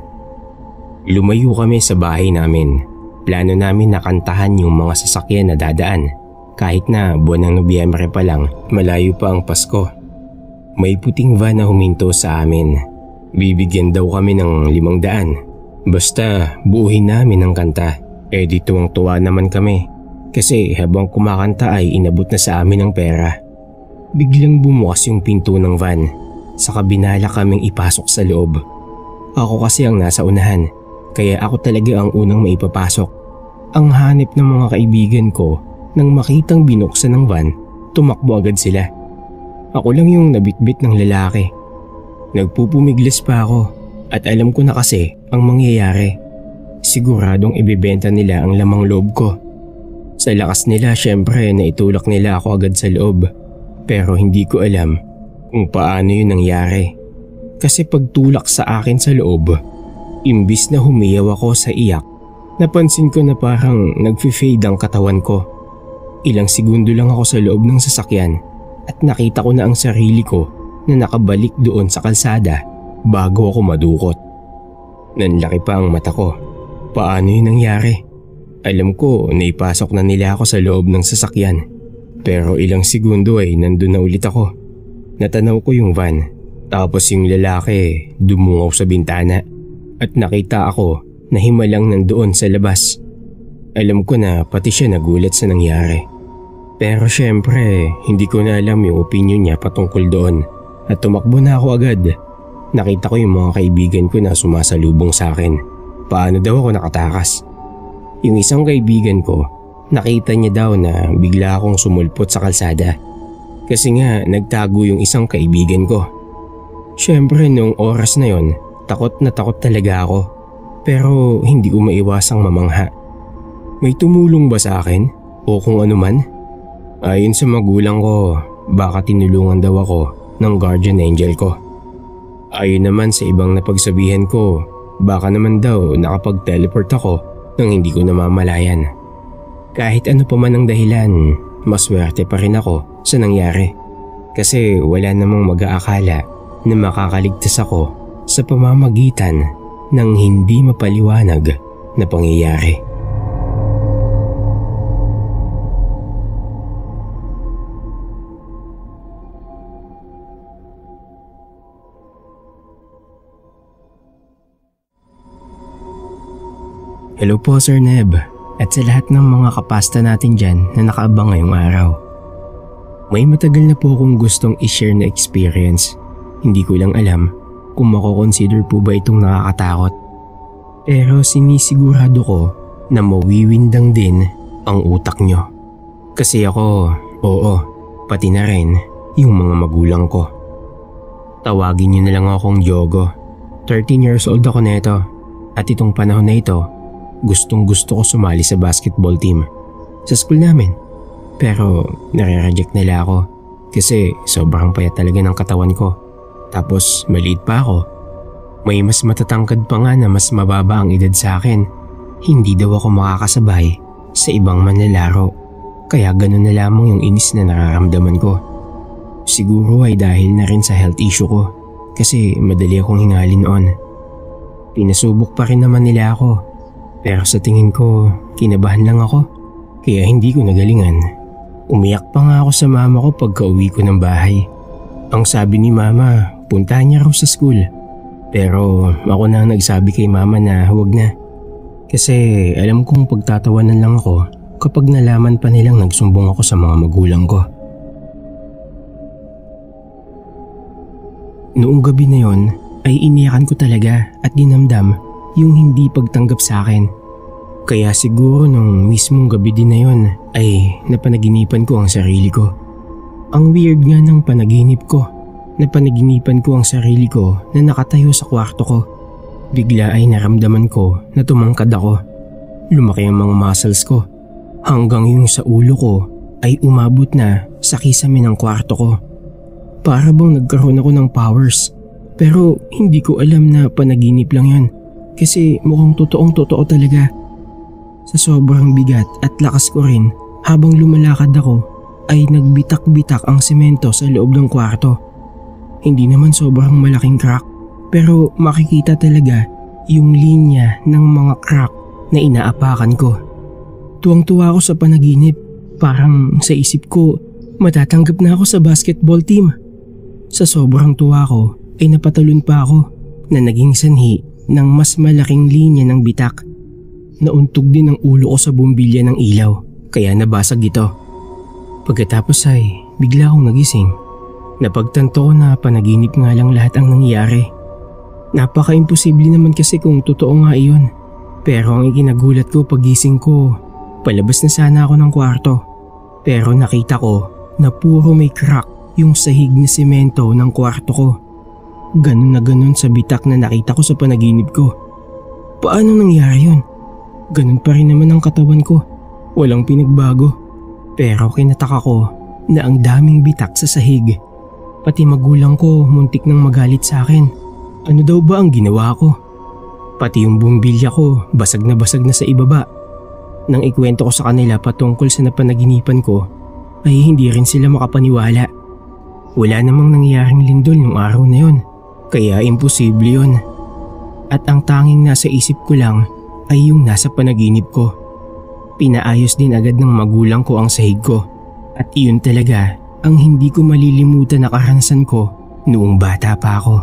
Lumayo kami sa bahay namin. Plano namin na kantahan yung mga sasakyan na dadaan. Kahit na buwan ng Nobyembre pa lang, malayo pa ang Pasko. May puting van na huminto sa amin. Bibigyan daw kami ng 500. Basta buuhin namin ang kanta. Di tuwang-tuwa naman kami. Kasi habang kumakanta ay inabot na sa amin ang pera. Biglang bumukas yung pinto ng van. Saka binala kaming ipasok sa loob. Ako kasi ang nasa unahan. Kaya ako talaga ang unang maipapasok. Ang hanip ng mga kaibigan ko nang makitang binuksan ng van, tumakbo agad sila. Ako lang yung nabitbit ng lalaki. Nagpupumiglas pa ako at alam ko na kasi ang mangyayari. Siguradong ibebenta nila ang lamang loob ko. Sa lakas nila syempre na itulak nila ako agad sa loob. Pero hindi ko alam kung paano yun nangyari. Kasi pagtulak sa akin sa loob, imbis na humiyaw ako sa iyak, napansin ko na parang nag-fade ang katawan ko. Ilang segundo lang ako sa loob ng sasakyan at nakita ko na ang sarili ko na nakabalik doon sa kalsada bago ako madukot. Nanlaki pa ang mata ko. Paano yun nangyari? Alam ko na ipasok na nila ako sa loob ng sasakyan. Pero ilang segundo ay nandun na ulit ako. Natanaw ko yung van. Tapos yung lalaki dumungaw sa bintana. At nakita ako na himalang nandoon sa labas. Alam ko na pati siya nagulat sa nangyari. Pero syempre, hindi ko na alam yung opinion niya patungkol doon at tumakbo na ako agad. Nakita ko yung mga kaibigan ko na sumasalubong sa akin. Paano daw ako nakatakas? Yung isang kaibigan ko, nakita niya daw na bigla akong sumulpot sa kalsada. Kasi nga nagtago yung isang kaibigan ko. Syempre noong oras na yon, takot na takot talaga ako. Pero hindi ko maiwasang mamangha. May tumulong ba sa akin? O kung ano man? Ayon sa magulang ko, baka tinulungan daw ako ng guardian angel ko. Ayon naman sa ibang napagsabihan ko, baka naman daw nakapag-teleport ako nang hindi ko namamalayan. Kahit ano pa man ang dahilan, maswerte pa rin ako sa nangyari. Kasi wala namang mag-aakala na makakaligtas ako sa pamamagitan ng hindi mapaliwanag na pangyayari. Hello po Sir Neb, at sa lahat ng mga kapasta natin dyan na nakaabang ngayong araw. May matagal na po akong gustong i-share na experience. Hindi ko lang alam kung mako-consider po ba itong nakakatakot. Pero sinisigurado ko na mawiwindang din ang utak nyo. Kasi ako, oo, pati na rin yung mga magulang ko. Tawagin nyo na lang akong Yogo. 13 years old ako neto, at itong panahon na ito, gustong gusto ko sumali sa basketball team sa school namin. Pero nare-reject nila ako kasi sobrang payat talaga ng katawan ko. Tapos maliit pa ako. May mas matatangkad pa nga na mas mababa ang edad sa akin. Hindi daw ako makakasabay sa ibang manlalaro. Kaya ganun na lamang yung inis na nararamdaman ko. Siguro ay dahil na rin sa health issue ko kasi madali akong hingalin noon. Pinasubok pa rin naman nila ako. Pero sa tingin ko, kinabahan lang ako, kaya hindi ko nagalingan. Umiyak pa nga ako sa mama ko pagka uwi ko ng bahay. Ang sabi ni mama, puntahan niya raw sa school. Pero ako na nagsabi kay mama na huwag na. Kasi alam kong pagtatawanan lang ako kapag nalaman pa nilang nagsumbong ako sa mga magulang ko. Noong gabi na yon ay iniyakan ko talaga at dinamdam yung hindi pagtanggap sa akin. Kaya siguro nung mismong gabi din na yon ay napanaginipan ko ang sarili ko. Ang weird nga ng panaginip ko. Napanaginipan ko ang sarili ko na nakatayo sa kwarto ko. Bigla ay naramdaman ko na tumangkad ako. Lumaki ang mga muscles ko. Hanggang yung sa ulo ko ay umabot na sa kisame ng kwarto ko. Para bang nagkaroon ako ng powers. Pero hindi ko alam na panaginip lang yon. Kasi mukhang totoong-totoo talaga. Sa sobrang bigat at lakas ko rin, habang lumalakad ako, ay nagbitak-bitak ang semento sa loob ng kwarto. Hindi naman sobrang malaking crack, pero makikita talaga yung linya ng mga crack na inaapakan ko. Tuwang-tuwa ako sa panaginip, parang sa isip ko, matatanggap na ako sa basketball team. Sa sobrang tuwa ko, ay napatalon pa ako na naging sanhi ng mas malaking linya ng bitak. Nauntog din ang ulo ko sa bumbilya ng ilaw, kaya nabasag ito. Pagkatapos ay bigla akong nagising. Napagtanto ko na panaginip nga lang lahat ang nangyari. Napaka-imposible naman kasi kung totoo nga iyon. Pero ang ikinagulat ko pagising ko, palabas na sana ako ng kwarto. Pero nakita ko na puro may crack yung sahig na semento ng kwarto ko. Ganun na ganun sa bitak na nakita ko sa panaginip ko. Paano nangyari yun? Ganun pa rin naman ang katawan ko. Walang pinagbago. Pero kinataka ko na ang daming bitak sa sahig. Pati magulang ko muntik nang magalit sa akin. Ano daw ba ang ginawa ko? Pati yung bumbilya ko basag na sa ibaba. Nang ikwento ko sa kanila patungkol sa napanaginipan ko, ay hindi rin sila makapaniwala. Wala namang nangyaring lindol nung araw na yon. Kaya imposible yun. At ang tanging nasa isip ko lang ay yung nasa panaginip ko. Pinaayos din agad ng magulang ko ang sahig ko. At iyon talaga ang hindi ko malilimutan na karanasan ko noong bata pa ako.